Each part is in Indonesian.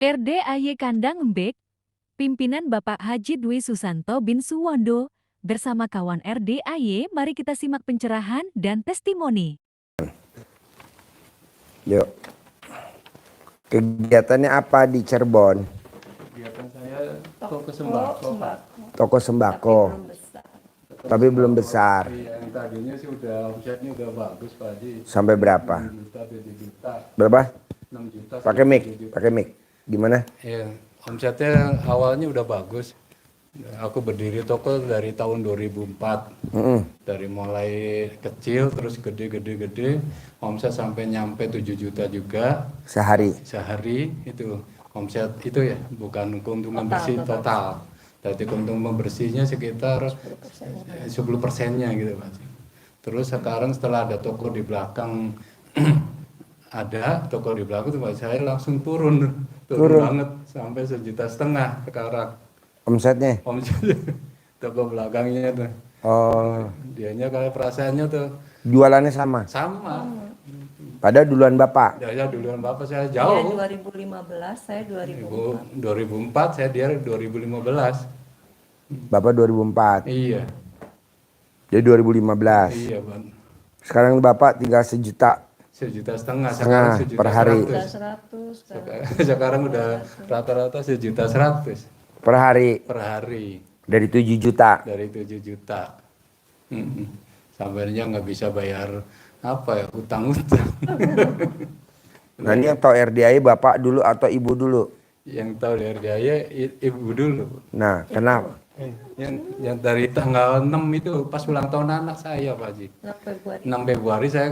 RDAY Kandang Embek, pimpinan Bapak Haji Dwi Susanto bin Suwondo, bersama kawan RDAY, mari kita simak pencerahan dan testimoni. Yuk. Kegiatannya apa di Cirebon? Kegiatan saya toko sembako, Pak. Toko sembako. Tapi belum besar. Yang tadinya sih omsetnya udah bagus, Pak Haji. Sampai berapa? 6 juta, 7 juta. Berapa? 6 juta. Pakai mic, 7 juta. pakai mic. Gimana? Iya, omsetnya awalnya udah bagus. Aku berdiri toko dari tahun 2004. Dari mulai kecil terus gede. Omset sampai nyampe 7 juta juga Sehari. sehari itu. Omset itu ya, bukan keuntungan bersih total. Jadi keuntungan bersihnya sekitar 10%-nya gitu, Pak. Terus sekarang setelah ada toko di belakang ada toko di belakang tuh Pak, saya langsung turun banget sampai 1,5 juta sekarang. Omsetnya? Omsetnya toko belakangnya tuh. Oh. Dianya kayak perasaannya tuh Jualannya sama? sama. Padahal duluan Bapak? Ya duluan Bapak saya Dia jauh. 2015, saya 2004. 2004, saya dia 2015. Bapak 2004. Iya. Jadi 2015. Iya, Bang. Sekarang Bapak tinggal 1,5 juta. 1,5 juta, sekarang Setengah 1,1 per hari. 100. 100 Sekarang udah rata-rata 1,1 juta Per hari. per hari Dari 7 juta. dari 7 juta. Sampainya nggak bisa bayar apa ya, utang-utang. Nah ini yang tahu RDAY Bapak dulu atau Ibu dulu? Yang tahu dari dia ibu dulu. Nah kenapa? Yang dari tanggal 6 itu pas ulang tahun anak saya, Pak Haji. 6 Februari. 6 Februari saya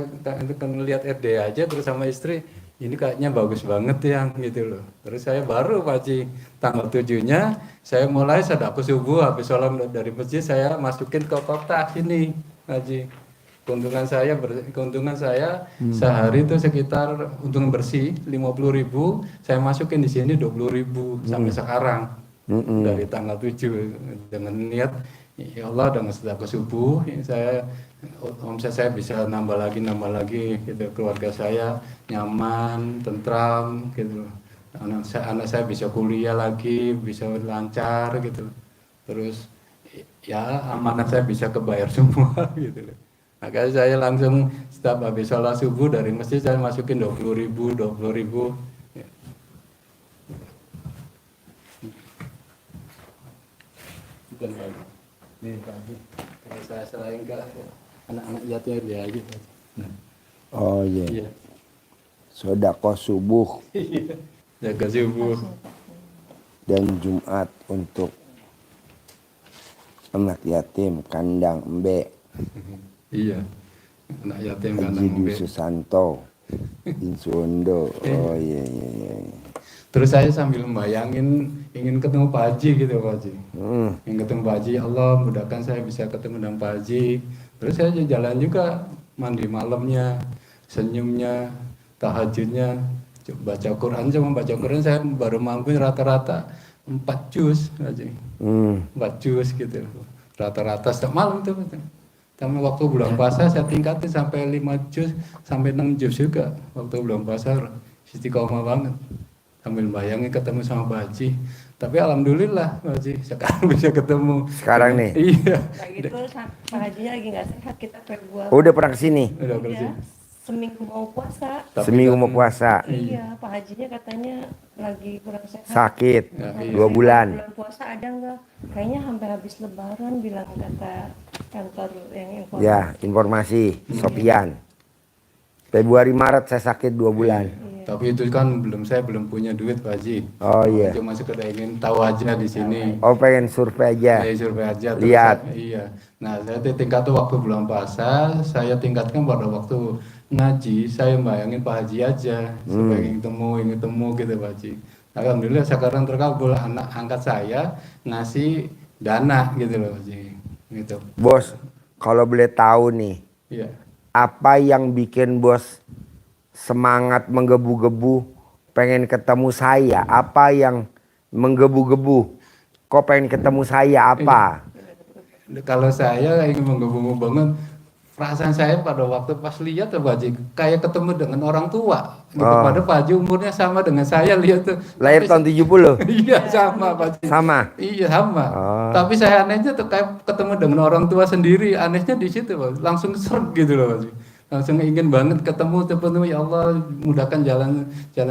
kan lihat RD aja terus sama istri, ini kayaknya bagus banget ya gitu loh. Terus saya baru Pak Haji tanggal 7-nya saya mulai sedekah subuh, habis sholat dari masjid saya masukin ke kotak sini Pak Haji. Keuntungan saya sehari itu sekitar untung bersih 50.000, saya masukin di sini 20.000 sampai sekarang. Dari tanggal 7 dengan niat ya Allah dengan sedekah subuh omset saya bisa nambah lagi gitu, keluarga saya nyaman, tentram gitu. Anak saya bisa kuliah lagi, bisa lancar gitu. Terus ya amanah saya bisa kebayar semua gitu. Makanya saya langsung setiap habis sholat subuh dari masjid saya masukin 20.000. Bukan lagi. Nih Pak Haji, kalau saya selain ke anak-anak yatim dia aja. Oh iya. Iya. Sedekah subuh Jaga subuh. dan Jumat untuk anak yatim kandang embek. Iya. Anak yatim kan Haji Dwi Susanto bin Suwondo. Oh iya. Terus saya sambil membayangin ingin ketemu Pak Haji gitu Pak Haji. Ingin ketemu Pak Haji, Allah mudahkan saya bisa ketemu dengan Pak Haji. Terus saya jalan juga mandi malamnya, senyumnya, tahajudnya, baca Quran. Cuma baca Quran saya baru mampu rata-rata 4 juz Haji. 4 juz gitu. Rata-rata setiap malam tuh. Tapi waktu bulan puasa saya tingkatin sampai 5 juz sampai 6 juz juga. Waktu bulan puasa istiqomah banget. Sambil bayangin ketemu sama Pak Haji. Tapi alhamdulillah Pak Haji sekarang bisa ketemu. Sekarang nih? Iya. Kayak gitu Pak Hajinya lagi nggak sehat, kita Februari. Oh, udah pernah kesini? Udah kerja. Seminggu mau puasa. Tapi Seminggu kan- mau puasa. Iya, Pak Hajinya katanya lagi kurang sehat. Sakit. Ya, iya. 2 bulan. Bulan puasa ada nggak? Kayaknya hampir habis Lebaran, bilang kata kantor yang informasi. Ya, informasi Sopian. Februari Maret saya sakit 2 bulan. Tapi itu kan saya belum punya duit Pak Haji. Oh iya. Cuma sekedar ingin tahu aja di sini. Oh pengen survei aja. Saya survei aja. Terus Lihat. iya. Nah saya tingkat waktu bulan puasa, saya tingkatkan pada waktu ngaji. Saya bayangin Pak Haji aja. Supaya ingin temu gitu Pak Haji. Alhamdulillah sekarang terkabul, anak angkat saya ngasih dana gitu loh Pak Haji. Gitu. Bos, kalau boleh tahu nih, Iya. apa yang bikin bos semangat menggebu-gebu pengen ketemu saya? Apa yang menggebu-gebu? Kok pengen ketemu saya apa? Kalau saya ingin menggebu banget perasaan saya pada waktu pas lihat tuh Pak Haji, kayak ketemu dengan orang tua. Gitu. Oh. Pada Pak Haji umurnya sama dengan saya lihat tuh. Lahir Tapi tahun 70. iya sama Pak Haji. Sama. Iya sama. Oh. Tapi saya anehnya tuh kayak ketemu dengan orang tua sendiri. Anehnya di situ Pak. Langsung seret gitu loh Pak Haji. Langsung ingin banget ketemu ya Allah, mudahkan jalan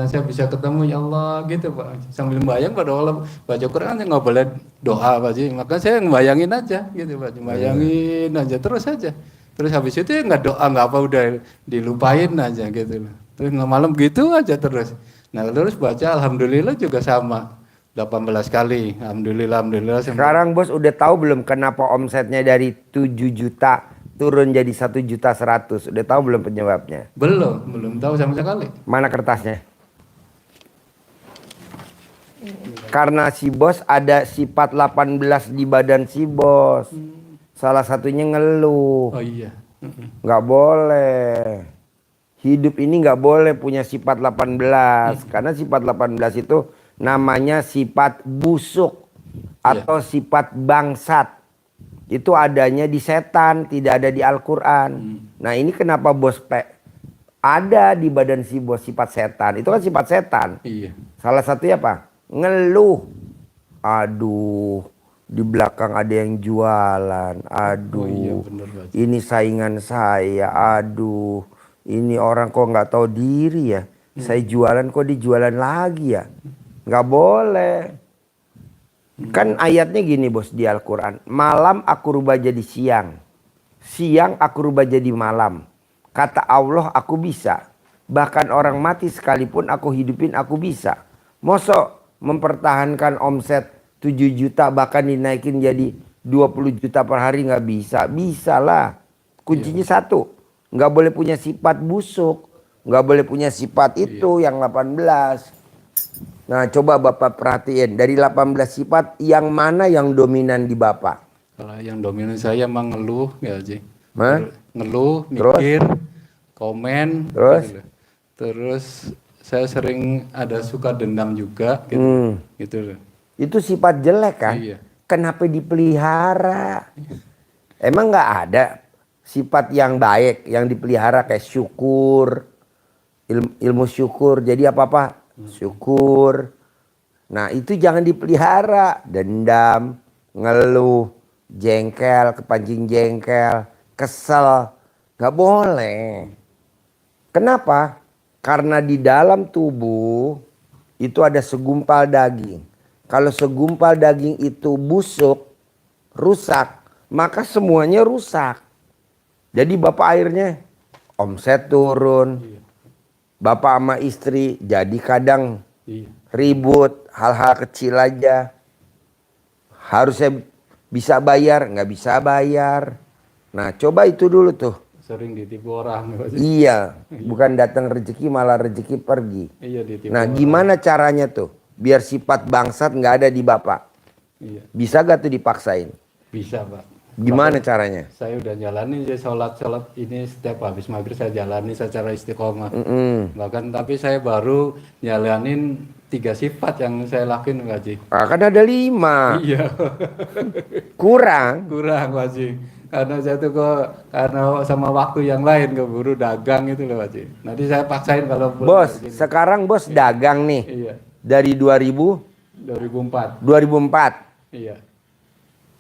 saya bisa ketemu ya Allah gitu Pak. Sambil bayang pada Allah baca Quran nggak boleh doa Pak Haji. Maka saya ngebayangin aja gitu Pak. Bayangin aja terus aja. Terus habis itu ya nggak doa nggak apa udah dilupain aja gitu loh. Terus malam gitu aja terus. Nah terus baca alhamdulillah juga sama 18 kali. Alhamdulillah. Sekarang bos udah tahu belum kenapa omsetnya dari 7 juta turun jadi 1.100.000? Udah tahu belum penyebabnya? Belum tahu sama sekali. Mana kertasnya? Karena si bos ada sifat 18 di badan si bos. Salah satunya ngeluh. Oh iya. Nggak boleh. Hidup ini nggak boleh punya sifat 18. Karena sifat 18 itu namanya sifat busuk atau sifat bangsat. Itu adanya di setan, tidak ada di Al-Quran. Nah ini kenapa bos ada di badan si bos sifat setan. Itu kan sifat setan. Iya. Salah satunya apa? Ngeluh. Aduh, di belakang ada yang jualan. Aduh, Oh iya, bener, Pak. ini saingan saya. Aduh, ini orang kok nggak tahu diri ya. Saya jualan kok dijualan lagi ya. Nggak boleh. Kan ayatnya gini bos di Al-Quran. Malam aku rubah jadi siang. Siang aku rubah jadi malam. Kata Allah aku bisa. Bahkan orang mati sekalipun aku hidupin aku bisa. Mosok mempertahankan omset 7 juta bahkan dinaikin jadi 20 juta per hari nggak bisa. Bisa lah. Kuncinya satu. Nggak boleh punya sifat busuk. Nggak boleh punya sifat itu yang 18. Nah coba Bapak perhatiin, dari 18 sifat yang mana yang dominan di Bapak? Kalau yang dominan saya emang ngeluh ya Haji. Hah? Ngeluh, Terus? mikir, komen, Terus? gitu loh. Terus saya sering ada suka dendam juga gitu. Gitu loh. Itu sifat jelek kan? Iya. Kenapa dipelihara? Emang nggak ada sifat yang baik yang dipelihara kayak syukur, ilmu syukur. Jadi apa-apa syukur. Nah itu jangan dipelihara. Dendam, ngeluh, jengkel, kepancing jengkel, kesel. Nggak boleh. Kenapa? Karena di dalam tubuh itu ada segumpal daging. Kalau segumpal daging itu busuk, rusak, maka semuanya rusak. Jadi Bapak akhirnya omset turun. Bapak sama istri jadi kadang ribut, hal-hal kecil aja. Harusnya bisa bayar, nggak bisa bayar. Nah coba itu dulu tuh. Sering ditipu orang. Iya, bukan datang rezeki malah rezeki pergi. Iya, ditipu Nah orang. gimana caranya tuh? Biar sifat bangsat nggak ada di Bapak. Iya, Bisa gak tuh dipaksain? bisa Pak. Gimana caranya? Saya udah jalani ya sholat ini setiap habis maghrib saya jalani secara istiqomah. Bahkan tapi saya baru jalanin 3 sifat yang saya lakuin Pak Haji. Kan ada 5. Iya. Kurang. Kurang Pak Haji. Karena saya tuh kok karena sama waktu yang lain keburu dagang itu loh Pak Haji. Nanti saya paksain kalau Bos, sekarang bos dagang nih. Iya. Dari 2004. 2004. Iya.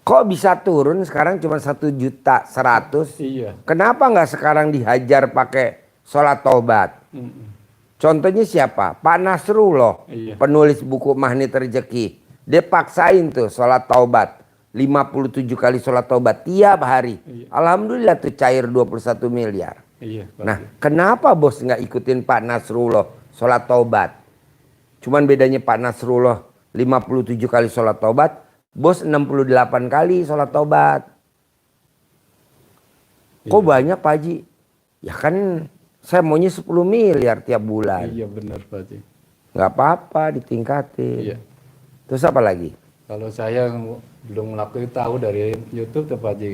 Kok bisa turun sekarang cuma 1.100.000? Iya. Kenapa nggak sekarang dihajar pakai sholat taubat? Contohnya siapa? Pak Nasrullah, Iya. penulis buku Magnet Rezeki. Dia paksain tuh sholat taubat. 57 kali sholat taubat tiap hari. Iya. Alhamdulillah tuh cair 21 miliar. Iya. Pak Nah Haji. kenapa bos nggak ikutin Pak Nasrullah sholat taubat? Cuman bedanya Pak Nasrullah 57 kali sholat taubat. Bos 68 kali sholat taubat. Kok banyak Pak Haji? Ya kan saya maunya 10 miliar tiap bulan. Iya benar Pak Haji. Nggak apa-apa ditingkatin. Iya. Terus apa lagi? Kalau saya belum melakukan tahu dari YouTube tuh Pak Haji.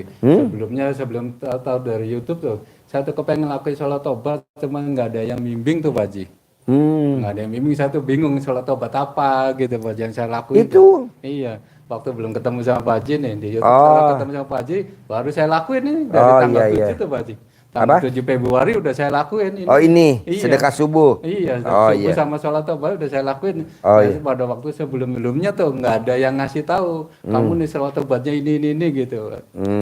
Sebelum tahu dari YouTube tuh, saya tuh kepengen ngelakuin sholat tobat, cuman nggak ada yang bimbing tuh Pak Haji. Nggak ada yang bimbing, saya tuh bingung sholat tobat apa gitu Pak Haji yang saya lakuin. Itu. Iya. waktu belum ketemu sama Pak Haji nih di YouTube. Oh. Kalau ketemu sama Pak Haji baru saya lakuin ini dari Oh, tanggal iya, 7 iya. tuh Pak Haji. Apa? Tanggal 7 Februari udah saya lakuin ini. Oh ini Iya. sedekah subuh. Iya, Oh subuh iya. sama sholat tobat udah saya lakuin. Oh, Jadi iya. pada waktu sebelum-sebelumnya tuh nggak ada yang ngasih tahu kamu nih sholat tobatnya ini gitu.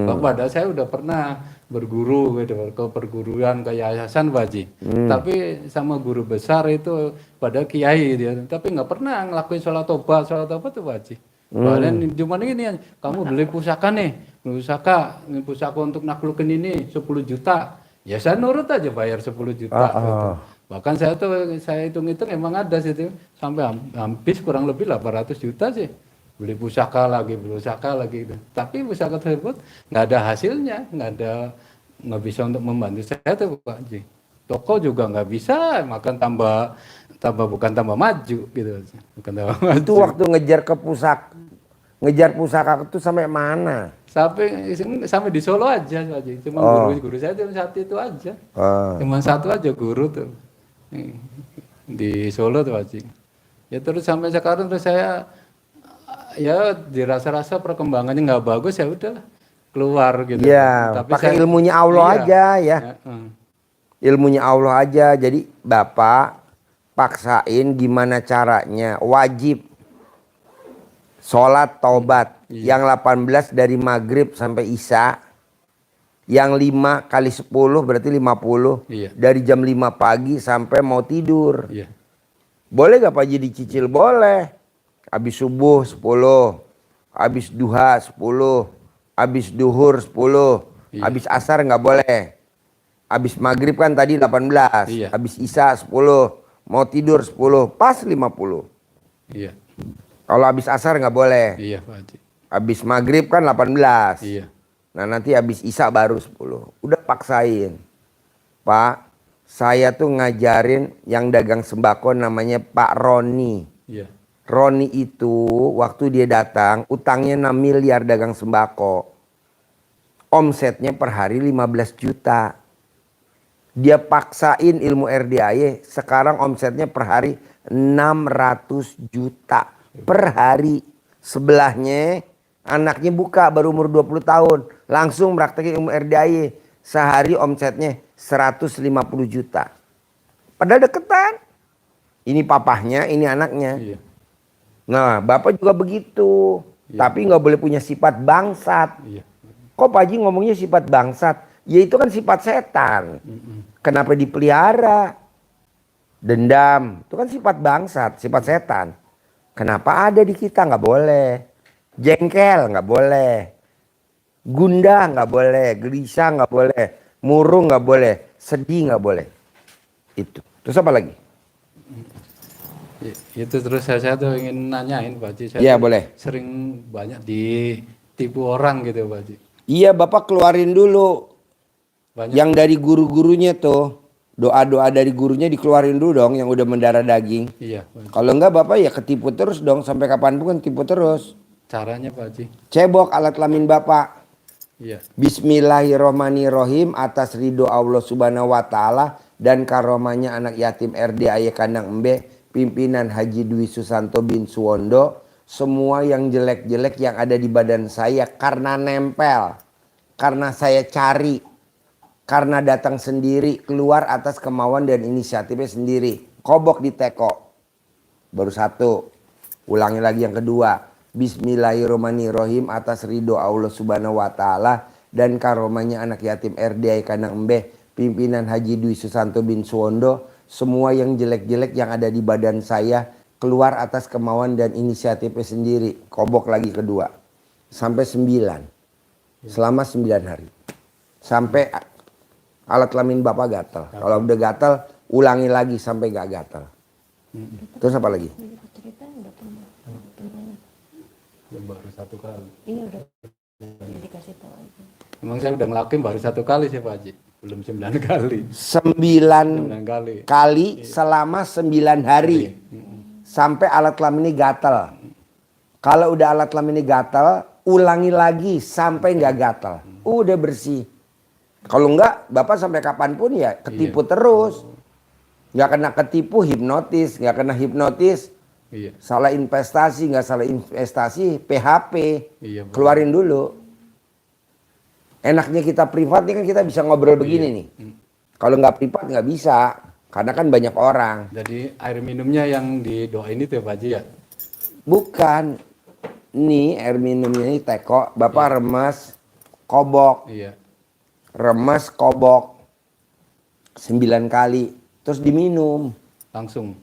Padahal saya udah pernah berguru gitu ke perguruan ke yayasan Pak Haji. Tapi sama guru besar itu pada kiai dia. Tapi nggak pernah ngelakuin sholat tobat tuh Pak Haji. Bahkan cuma ini kamu beli pusaka nih, ini pusaka untuk naklukin ini 10 juta. Ya saya nurut aja bayar 10 juta. Gitu. Bahkan saya hitung-hitung emang ada situ sampai habis kurang lebih 800 juta sih. Beli pusaka lagi gitu. Tapi pusaka tersebut nggak ada hasilnya, nggak bisa untuk membantu saya tuh Pak Haji. Toko juga nggak bisa, makan bukan tambah maju gitu. Bukan tambah maju. Itu waktu ngejar pusaka itu sampai mana? Sampai di Solo aja Pak Haji. Cuma guru saya cuma satu itu aja. Cuma satu aja guru tuh. Di Solo tuh Pak Haji. Ya terus sampai sekarang terus saya ya dirasa-rasa perkembangannya nggak bagus ya udah keluar gitu. Ya, Tapi pakai ilmunya Allah aja ya. Ilmunya Allah aja. Jadi Bapak paksain gimana caranya. Wajib sholat taubat. Yang 18 dari maghrib sampai isya. Yang 5 kali 10 berarti 50. Iya. Dari jam 5 pagi sampai mau tidur. Iya. Boleh gak Pak Haji dicicil? Boleh. Habis subuh 10. Habis duha 10. Habis duhur 10. Iya. Habis asar nggak boleh. Habis maghrib kan tadi 18. Iya. Habis isya 10. Mau tidur 10. Pas 50. Iya. Kalau habis asar nggak boleh. Iya Pak Haji. Habis maghrib kan 18. Iya. Nah nanti habis isya baru 10. Udah paksain. Pak, saya tuh ngajarin yang dagang sembako namanya Pak Roni. Iya. Roni itu waktu dia datang utangnya 6 miliar dagang sembako. Omsetnya per hari 15 juta. Dia paksain ilmu RDAY, sekarang omsetnya per hari 600 juta per hari. Sebelahnya anaknya buka baru umur 20 tahun. Langsung praktekin ilmu RDAY. Sehari omsetnya 150 juta. Padahal deketan. Ini papahnya, ini anaknya. Iya. Nah, Bapak juga begitu. Tapi nggak boleh punya sifat bangsat. Iya. Kok Pak Haji ngomongnya sifat bangsat? Ya itu kan sifat setan. Kenapa dipelihara? Dendam. Itu kan sifat bangsat, sifat setan. Kenapa ada di kita? Nggak boleh. Jengkel nggak boleh. Gundah nggak boleh. Gelisah nggak boleh. Murung nggak boleh. Sedih nggak boleh. Itu. Terus apa lagi? Itu terus saya tuh ingin nanyain Pak Haji. Saya Iya, tuh boleh. sering banyak ditipu orang gitu Pak Haji. Iya, Bapak keluarin dulu. Banyak. Yang dari guru-gurunya tuh. Doa-doa dari gurunya dikeluarin dulu dong yang udah mendarah daging. Iya Pak Haji. Kalau enggak Bapak ya ketipu terus dong. Sampai kapanpun kan tipu terus. Caranya Pak Haji. Cebok alat kelamin Bapak. Iya. Bismillahirrohmanirrohim atas ridho Allah subhanahu wa ta'ala. Dan karomanya anak yatim RDAY Kandang Embe. Pimpinan Haji Dwi Susanto bin Suwondo. Semua yang jelek-jelek yang ada di badan saya karena nempel. Karena saya cari. Karena datang sendiri. Keluar atas kemauan dan inisiatifnya sendiri. Kobok di teko. Baru satu. Ulangi lagi yang kedua. Bismillahirrahmanirrahim atas ridho Allah subhanahu wa ta'ala. Dan karomanya anak yatim RDAY Kandang Embe. Pimpinan Haji Dwi Susanto bin Suwondo. Semua yang jelek-jelek yang ada di badan saya keluar atas kemauan dan inisiatifnya sendiri. Kobok lagi kedua. Sampai 9. Selama 9 hari. Sampai alat kelamin Bapak gatal. Kalau udah gatal, ulangi lagi sampai gak gatal. Terus apa lagi? Cerita udah pernah. Baru satu kali. Iya udah dikasih tahu aja. Emang saya udah ngelakuin baru satu kali sih Pak Haji. Belum 9 kali. 9 9 kali. kali selama 9 hari. Sampai alat kelamin ini gatal. Kalau udah alat kelamin ini gatal, ulangi lagi sampai nggak gatal. Udah bersih. Kalau enggak, Bapak sampai kapanpun ya ketipu terus. Nggak kena ketipu hipnotis, nggak kena hipnotis Iya. Salah investasi, nggak salah investasi, PHP. Iya, Pak. Keluarin dulu. Enaknya kita privat nih kan kita bisa ngobrol begini nih. Kalau nggak privat nggak bisa, karena kan banyak orang. Jadi air minumnya yang didoain itu ya Pak Haji ya? Bukan, nih air minumnya ini teko, Bapak remes, kobok, Iya. remes, kobok, 9 kali, terus diminum, Langsung.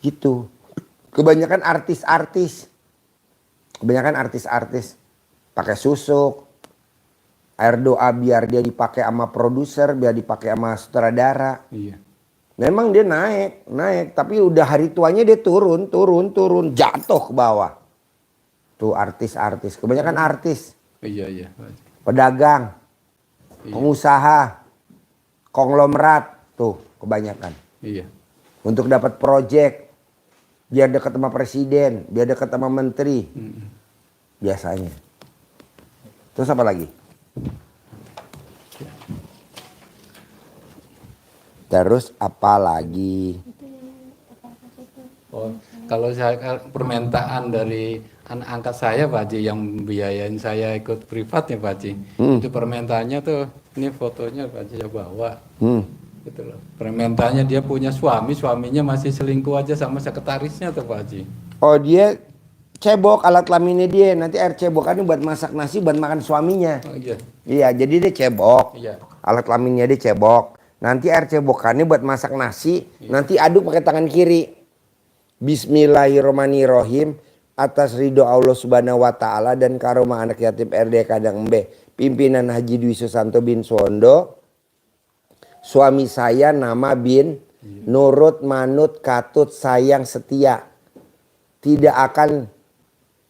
gitu. Kebanyakan artis-artis pakai susuk, air doa biar dia dipakai sama produser, biar dipakai sama sutradara. Iya. Memang dia naik, tapi udah hari tuanya dia turun, jatuh ke bawah. Tuh artis-artis, kebanyakan artis, Iya, Pak Haji. pedagang, Iya. pengusaha, konglomerat, tuh kebanyakan. Iya. Untuk dapat proyek, biar dekat sama presiden, biar dekat sama menteri, biasanya. Terus apa lagi? Terus apa lagi? Oh, kalau saya permintaan dari anak angkat saya Pak Haji yang biayain saya ikut privat ya Pak Haji. Itu permintaannya tuh, ini fotonya Pak Haji saya bawa. Gitu loh. Permintaannya dia punya suaminya masih selingkuh aja sama sekretarisnya tuh Pak Haji. Oh dia cebok alat kelaminnya dia. Nanti air cebokannya buat masak nasi, buat makan suaminya. Oh iya. Iya, jadi dia cebok. Iya. Alat kelaminnya dia cebok. Nanti air cebokannya buat masak nasi. Nanti aduk pakai tangan kiri. Bismillahirrahmanirrahim. Atas ridho Allah Subhanahu wa Ta'ala dan karomah anak yatim RD Kadang Embe, pimpinan Haji Dwi Susanto bin Suwondo. Suami saya nama bin nurut manut katut sayang setia. Tidak akan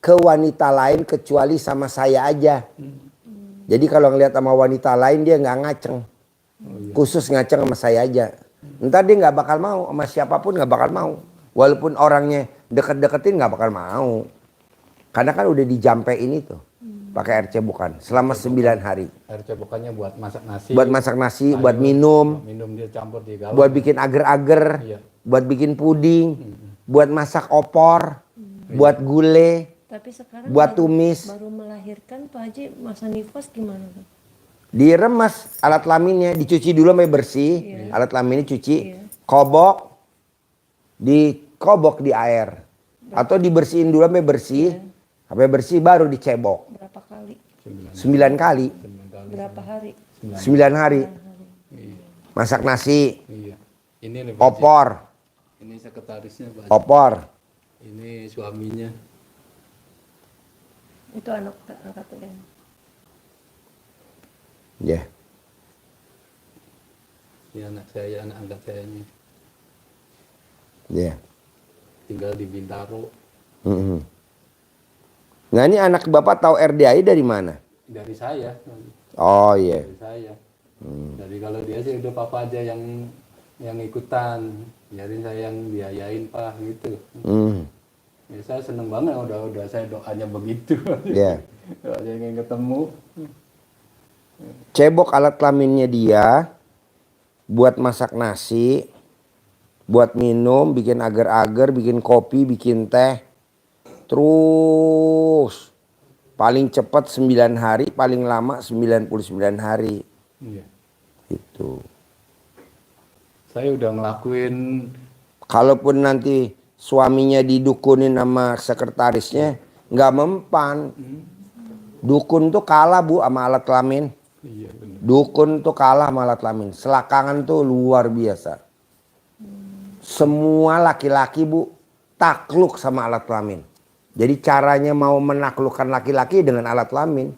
ke wanita lain kecuali sama saya aja. Jadi kalau ngelihat sama wanita lain dia nggak ngaceng. Khusus ngaceng sama saya aja. Ntar dia nggak bakal mau, sama siapapun nggak bakal mau. Walaupun orangnya deket-deketin nggak bakal mau. Karena kan udah dijampein itu. Pakai air cebokan selama 9 hari. Air cebokannya buat masak nasi. Buat masak nasi, sayur, buat minum. Minum dia campur di galon. Buat bikin agar-agar. Iya. Buat bikin puding. Buat masak opor. Buat gulai. Tapi sekarang Buat tumis. baru melahirkan Pak Haji, masa nifas gimana tuh? Diremes alat kelaminnya, dicuci dulu sampai bersih. Alat kelaminnya cuci, kobok, dikobok di air. Atau dibersihin dulu sampai bersih. Sampai bersih baru dicebok. Berapa kali? 9 kali. Berapa hari? 9 hari. Masak nasi, Iya. Ini nih Pak Haji. opor, Ini sekretarisnya Pak Haji. opor. Ini suaminya. Itu anak angkatnya. Ya. Ini anak saya, anak angkat saya ini. Ya. Tinggal di Bintaro. Mhm. Nah ini anak bapak tahu RDAI dari mana? Dari saya. Oh iya. Dari saya. Dari kalau dia sih udah papa aja yang ikutan. Biarin saya yang biayain Pak gitu. Hmm. Ya, saya seneng banget udah saya doanya begitu. Ya. Doanya ingin ketemu. Cebok alat kelaminnya dia buat masak nasi, buat minum, bikin agar-agar, bikin kopi, bikin teh. Terus paling cepat 9 hari, paling lama 99 hari. Iya. Gitu. Saya udah ngelakuin. Kalaupun nanti suaminya didukunin sama sekretarisnya, nggak mempan. Dukun tuh kalah Bu sama alat kelamin. Iya benar. Dukun tuh kalah sama alat kelamin. Selakangan tuh luar biasa. Semua laki-laki Bu takluk sama alat kelamin. Jadi caranya mau menaklukkan laki-laki dengan alat kelamin.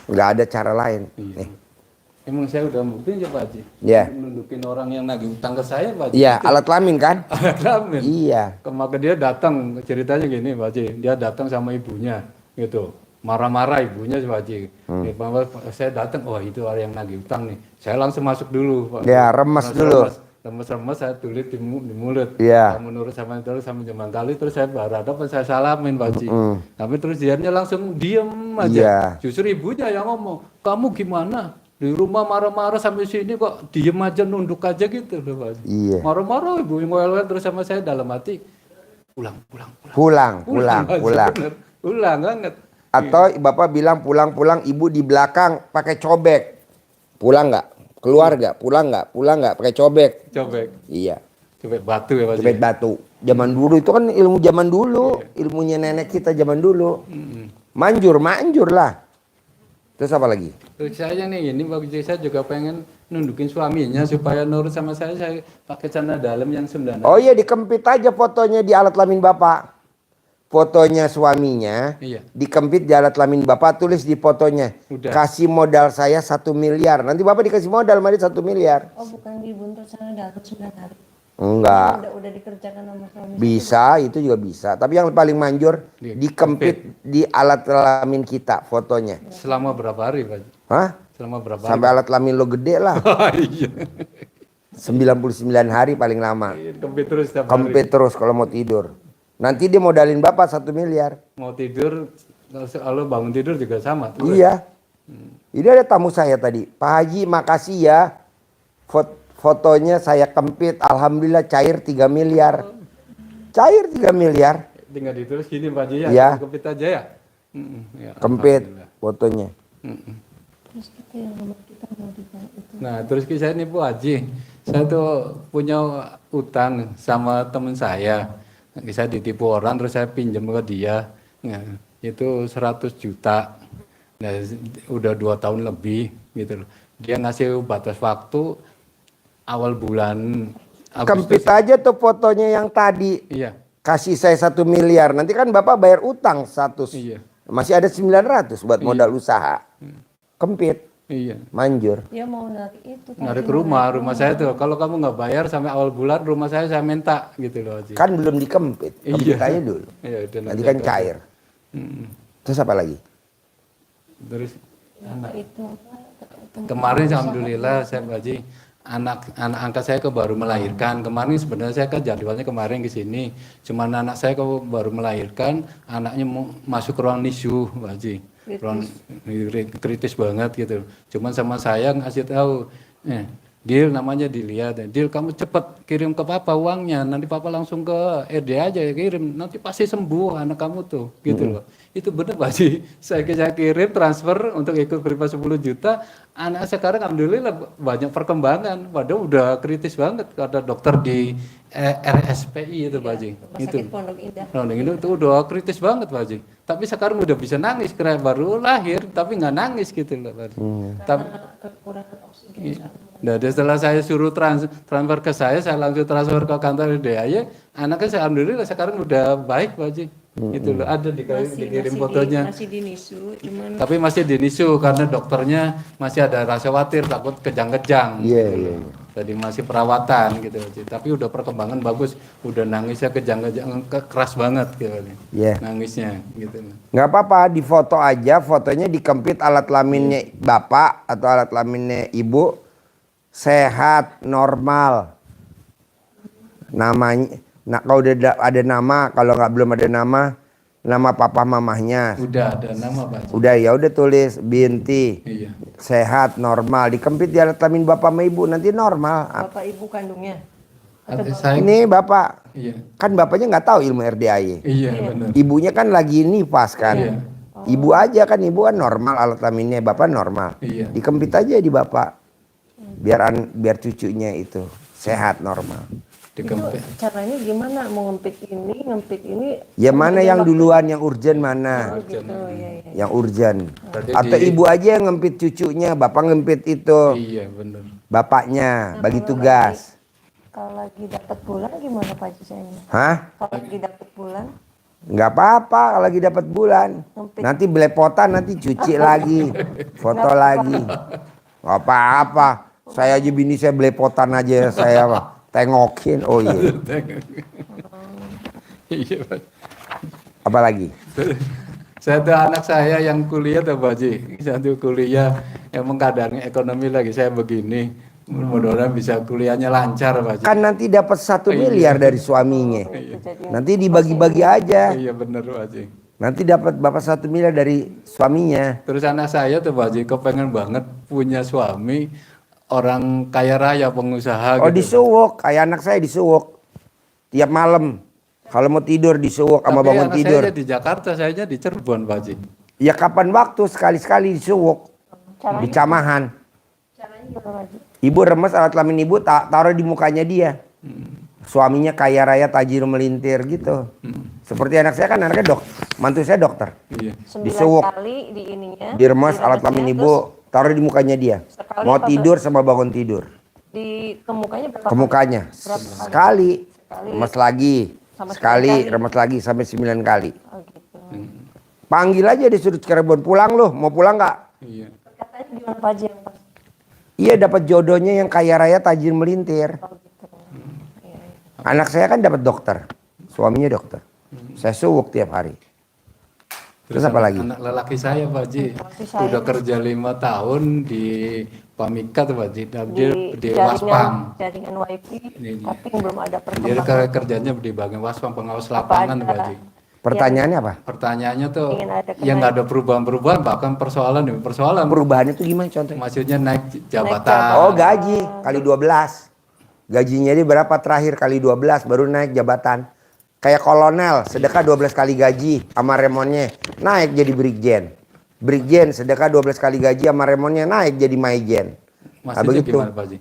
Nggak ada cara lain. Iya. Nih. Emang saya udah buktiin ya Pak Haji. Ya. Nundukin orang yang nagih utang ke saya Pak Haji. Iya, alat kelamin kan? Alat kelamin. Iya. Kemarin dia datang, ceritanya gini Pak Haji. Dia datang sama ibunya gitu. Marah-marah ibunya Pak Haji. Ya, bahwa saya datang, wah itu orang yang nagih utang nih. Saya langsung masuk dulu Pak. Ya, remes dulu. Remes saya tulis di mulut. Iya. Saya menurut sama terus sama zaman kali terus saya berhadapan saya salamin Pak Haji. Tapi terus dianya langsung diem aja. Iya. Justru ibunya yang ngomong, kamu gimana? Di rumah marah-marah sampai sini kok diem aja nunduk aja gitu loh Pak Haji. Iya. Marah-marah ibu ngomel terus sama saya dalam hati pulang. Pulang. Pak Haji, bener. Pulang banget. Atau bapak bilang pulang ibu di belakang pakai cobek. Pulang nggak? Keluar nggak? Pulang nggak? Pakai cobek. Cobek. Iya. Cobek batu ya Pak Haji. Cobek batu. Zaman dulu itu kan ilmu zaman dulu. Ilmunya nenek kita zaman dulu. Manjur lah. Terus apa lagi? Terus saya nih ini Pak Haji, saya juga pengen nundukin suaminya supaya nurut sama saya pakai celana dalam yang 9. Oh iya, dikempit aja fotonya di alat kelamin bapak. Fotonya suaminya Iya. dikempit di alat kelamin bapak, tulis di fotonya. Udah. Kasih modal saya 1 miliar. Nanti bapak dikasih modal mari 1 miliar. Oh bukan dibuntut sana dalam 9 hari. Enggak. Udah dikerjakan sama suami. Bisa, itu juga bisa. Tapi yang paling manjur dikempit di alat kelamin kita fotonya. Selama berapa hari Pak Haji? Hah? Selama berapa Sampai hari? alat kelamin lo gede lah. Iya. 99 hari paling lama. Kempit terus setiap hari. Kempit terus kalau mau tidur. Nanti dia modalin bapak 1 miliar. Mau tidur, kalau bangun tidur juga sama. Tuh. Iya. Ini ada tamu saya tadi. Pak Haji makasih ya. Fotonya saya kempit. Alhamdulillah cair 3 miliar. Cair 3 miliar. Tinggal ditulis gini Pak Haji ya. Iya. Kempit aja ya. Ya, Kempit alhamdulillah. fotonya. Terus kita yang nomor kita mau dibayar itu. Nah terus saya nih Bu Haji, saya tuh punya utang sama teman saya. Saya ditipu orang terus saya pinjam ke dia. Nah, itu 100 juta. Nah, udah 2 tahun lebih gitu loh. Dia ngasih batas waktu awal bulan Kempit Agustus. aja tuh fotonya yang tadi. Iya. Kasih saya 1 miliar. Nanti kan bapak bayar utang 100. Iya. Masih ada 900 buat modal usaha. Kempit. Iya. Dia Manjur. Ya mau narik itu. Narik ke rumah saya tuh. Kalau kamu nggak bayar sampai awal bulan rumah saya minta gitu loh Haji. Kan belum dikempit. Kempit Iya. aja dulu. Iya, udah Nanti kan ada. cair. Terus apa lagi? Terus Apa itu? kemarin alhamdulillah saya Pak Haji, anak angkat saya baru melahirkan. Kemarin sebenarnya saya kan jadwalnya kemarin ke sini. Cuman anak saya baru melahirkan, anaknya mau masuk ke ruang NICU Pak Haji. Ruang kritis banget gitu. Cuman sama saya ngasih tahu, Dil namanya dilihat, Dil kamu cepet kirim ke papa uangnya, nanti papa langsung ke RD aja kirim, nanti pasti sembuh anak kamu tuh, gitu loh. Itu bener Pak Haji, saya kirim transfer untuk ikut berupa 10 juta, anak sekarang alhamdulillah banyak perkembangan, padahal udah kritis banget, ada dokter di RSPI itu Pak Haji. Rumah Itu. sakit Pondok Indah. Pondok Indah itu udah kritis banget Pak Haji. Tapi sekarang udah bisa nangis, kira baru lahir tapi nggak nangis gitu loh Pak Haji. Tapi Kekurangan oksigen. nah, setelah saya suruh transfer ke saya langsung transfer ke kantor DIY, anaknya saya alhamdulillah sekarang udah baik Pak Haji. Itu loh, ada dikirim fotonya. Masih di NICU, cuman Tapi masih di NICU karena dokternya masih ada rasa khawatir takut kejang-kejang. Iya, gitu iya, loh. Tadi masih perawatan gitu Haji. Tapi udah perkembangan bagus, udah nangisnya kejang-kejang keras banget gitu. Iya. Nangisnya gitu. Nggak apa-apa, difoto aja, fotonya dikempit alat kelaminnya bapak atau alat kelaminnya ibu, sehat, normal. Namanya, kalau udah ada nama, kalau nggak belum ada nama papa mamahnya. Udah ada nama Pak Haji. Udah ya udah tulis Binti, Iya. sehat, normal, dikempit di alat kelamin bapak sama ibu, nanti normal. bapak ibu kandungnya. Saya, Ini bapak, iya. kan bapaknya nggak tahu ilmu RDAY. Iya benar. Ibunya kan lagi nifas kan. Iya. Ibu aja kan, ibu kan normal alat kelaminnya, bapak normal. Iya. Dikempit aja di bapak. Biar cucunya itu sehat normal. Dikempit. Caranya gimana? Mau ngempit ini. Ya mana yang duluan, yang urgen mana? Oh gitu, ya. Yang urgen. Berarti Atau di- ibu aja yang ngempit cucunya, bapak ngempit itu Iya benar. bapaknya, bagi tugas. Kalau lagi dapat bulan gimana Pak Haji saya? Hah? Kalau lagi dapat bulan, Nggak apa-apa kalau lagi dapat bulan. Ngempit. Nanti belepotan, nanti cuci lagi, foto lagi. Nggak apa-apa. Saya aja bini saya belepotan aja, saya tengokin. Oh iya. Iya Pak. Apa lagi? Saya tuh anak saya yang kuliah tuh Pak Haji. Saya tuh kuliah yang keadaannya ekonomi lagi saya begini. Mudah-mudahan bisa kuliahnya lancar Pak Haji. Kan nanti dapat 1 miliar dari suaminya. kejadian Nanti dibagi-bagi aja. Iya benar Pak Haji. Nanti dapat bapak 1 miliar dari suaminya. Terus anak saya tuh Pak Haji kepengen banget punya suami orang kaya raya pengusaha Oh gitu. disuwuk, kayak anak saya disuwuk. Tiap malam. Kalau mau tidur disuwuk sama Tapi bangun anak tidur. saya di Jakarta, saya di Cirebon Pak Haji. Ya kapan waktu sekali-sekali disuwuk. Caranya, Di camahan. caranya gimana Haji? Ibu remes alat kelamin ibu taruh di mukanya dia. Suaminya kaya raya tajir melintir gitu. Seperti anak saya kan anaknya mantu saya dokter. Iya. 9 Disuwuk. kali di ininya. Diremes alat diremesnya, kelamin terus ibu taruh di mukanya dia. sekali Mau apa tidur sama bangun tidur. di kemukanya berapa Ke kali? mukanya. Berapa kali? Sekali. Sekali. Remes lagi. Sama Sekali, 9 kali. remes lagi sampai 9 kali. Oh gitu. Panggil aja disuruh Cirebon, pulang loh, mau pulang nggak? Iya. Katanya gimana Pak Haji yang pas? Iya dapat jodohnya yang kaya raya tajir melintir. Oh gitu. Iya, iya. Anak saya kan dapat dokter, suaminya dokter. Saya suwuk tiap hari. Terus apa lagi? Anak lelaki saya Pak Haji Lelaki saya. udah kerja 5 tahun di Pamika tuh Pak Haji. Di jaringan, Waspam. jaringan wifi, Ini. tapi belum ada Dia perkembangan. kerjanya di bagian Waspam pengawas Apa lapangan ada- Pak Haji. Pertanyaannya apa? Pertanyaannya tuh Ingin ada yang nggak ada perubahan-perubahan, bahkan persoalan demi persoalan. Perubahan itu gimana contohnya? Maksudnya naik jabatan. jabatan. Oh gaji kali 12. Gajinya dia berapa terakhir kali 12 baru naik jabatan. Kayak kolonel sedekah 12 kali gaji sama remonnya naik jadi brigjen. Brigjen sedekah 12 kali gaji sama remonnya naik jadi maijen. Nah, Maksudnya begitu. gimana Pak Haji?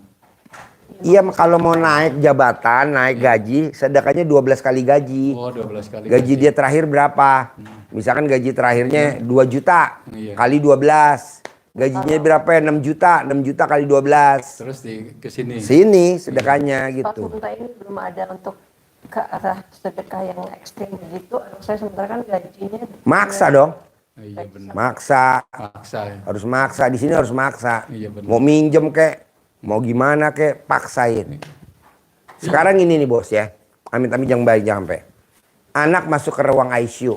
Iya kalau mau naik jabatan, naik gaji, sedekahnya 12 kali gaji. Oh 12 kali Gaji dia terakhir berapa? Misalkan gaji terakhirnya 2 juta Iya. kali 12. Gajinya berapa ya? 6 juta. 6 juta kali 12. Terus ke sini. Sini sedekahnya Pak gitu. Kunta ini belum ada untuk ke arah sedekah yang ekstrim begitu. Anak saya sementara kan gajinya Maksa dong. Iya benar. Maksa. Maksa ya. Harus maksa. Di sini harus maksa. Iya, benar. Mau minjem kek, mau gimana kek, paksain. Sekarang ini nih bos ya. Amit-amit yang baik jangan sampai. Anak masuk ke ruang ICU.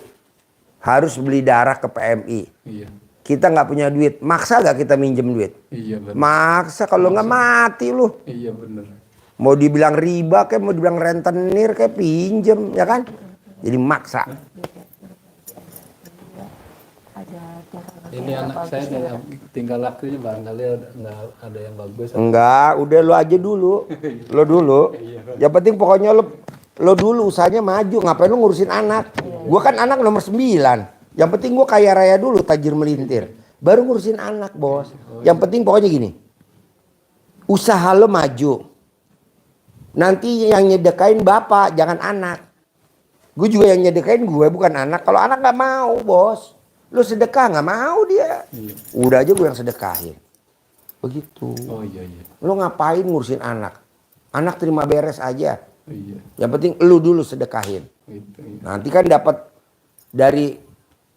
Harus beli darah ke PMI. Iya. Kita nggak punya duit. Maksa gak kita minjem duit? Iya benar. Maksa kalau nggak mati lu. Iya benar. Mau dibilang riba kayak mau dibilang rentenir kayak pinjem ya kan? Jadi maksa. ada tingkah Ini anak saya ada tinggal lakunya barangkali nggak ada yang bagus. Enggak, udah lo aja dulu. Lo dulu. Yang penting pokoknya lo dulu usahanya maju. Ngapain lo ngurusin anak? Gua kan anak nomor 9. Yang penting gua kaya raya dulu, tajir melintir. Baru ngurusin anak, bos. Yang penting pokoknya gini. Usaha lo maju. Nanti yang nyedekain bapak, jangan anak. Gue juga yang nyedekain gue, bukan anak. Kalau anak nggak mau, bos. Lo sedekah nggak mau dia. Iya. Udah aja gue yang sedekahin. Begitu. Oh iya iya. Lo ngapain ngurusin anak? Anak terima beres aja. Iya. Yang penting lu dulu sedekahin. Gitu. Iya. Nanti kan dapat dari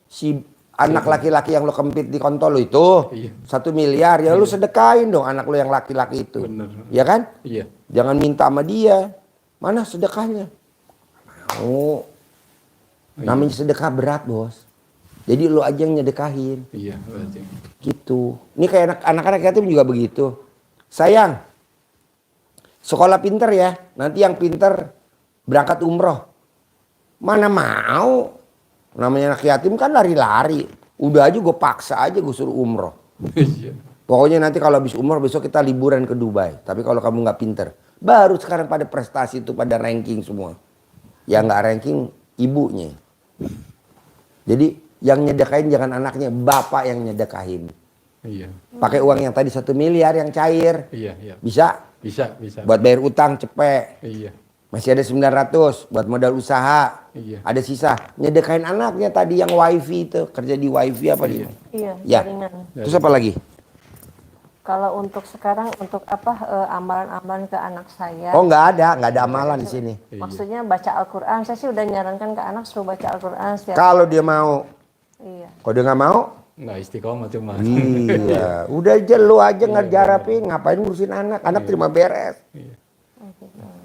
si anak laki-laki yang lo kempit di kontol lo itu Iya. 1 miliar ya lu sedekahin dong anak lo yang laki-laki itu. Bener. Ya kan? Iya. Jangan minta sama dia. Mana sedekahnya? Mau. Namanya sedekah berat, bos. Jadi lu aja yang nyedekahin. Iya. Berarti. Gitu. Ini kayak anak-anak yatim juga begitu. Sayang, sekolah pinter ya. Nanti yang pinter berangkat umroh. Mana mau. Namanya anak yatim kan lari-lari. Udah aja gue paksa aja gue suruh umroh. Iya. Pokoknya nanti kalau habis umroh besok kita liburan ke Dubai. Tapi kalau kamu nggak pinter. Baru sekarang pada prestasi itu pada ranking semua. Yang nggak ranking ibunya. Jadi yang nyedekain jangan anaknya. Bapak yang nyedekain. Iya. Pakai uang yang tadi 1 miliar yang cair. Iya. Iya. Bisa Bisa. buat bayar utang cepet. Iya. Masih ada 900 buat modal usaha. Iya. Ada sisa. Nyedekain anaknya tadi yang wifi itu. Kerja di wifi apa dia? Iya, Ya. jaringan. Terus apa lagi? Kalau untuk sekarang untuk apa amalan-amalan ke anak saya. Oh nggak ada amalan di sini. Maksudnya baca Al-Quran. Saya sih udah nyarankan ke anak suruh baca Al-Quran setiap. Kalau dia mau, Iya. kalau dia nggak mau, Nggak istiqomah cuma. iya. Udah aja lu aja ngejar api, ngapain ngurusin anak? Anak terima beres.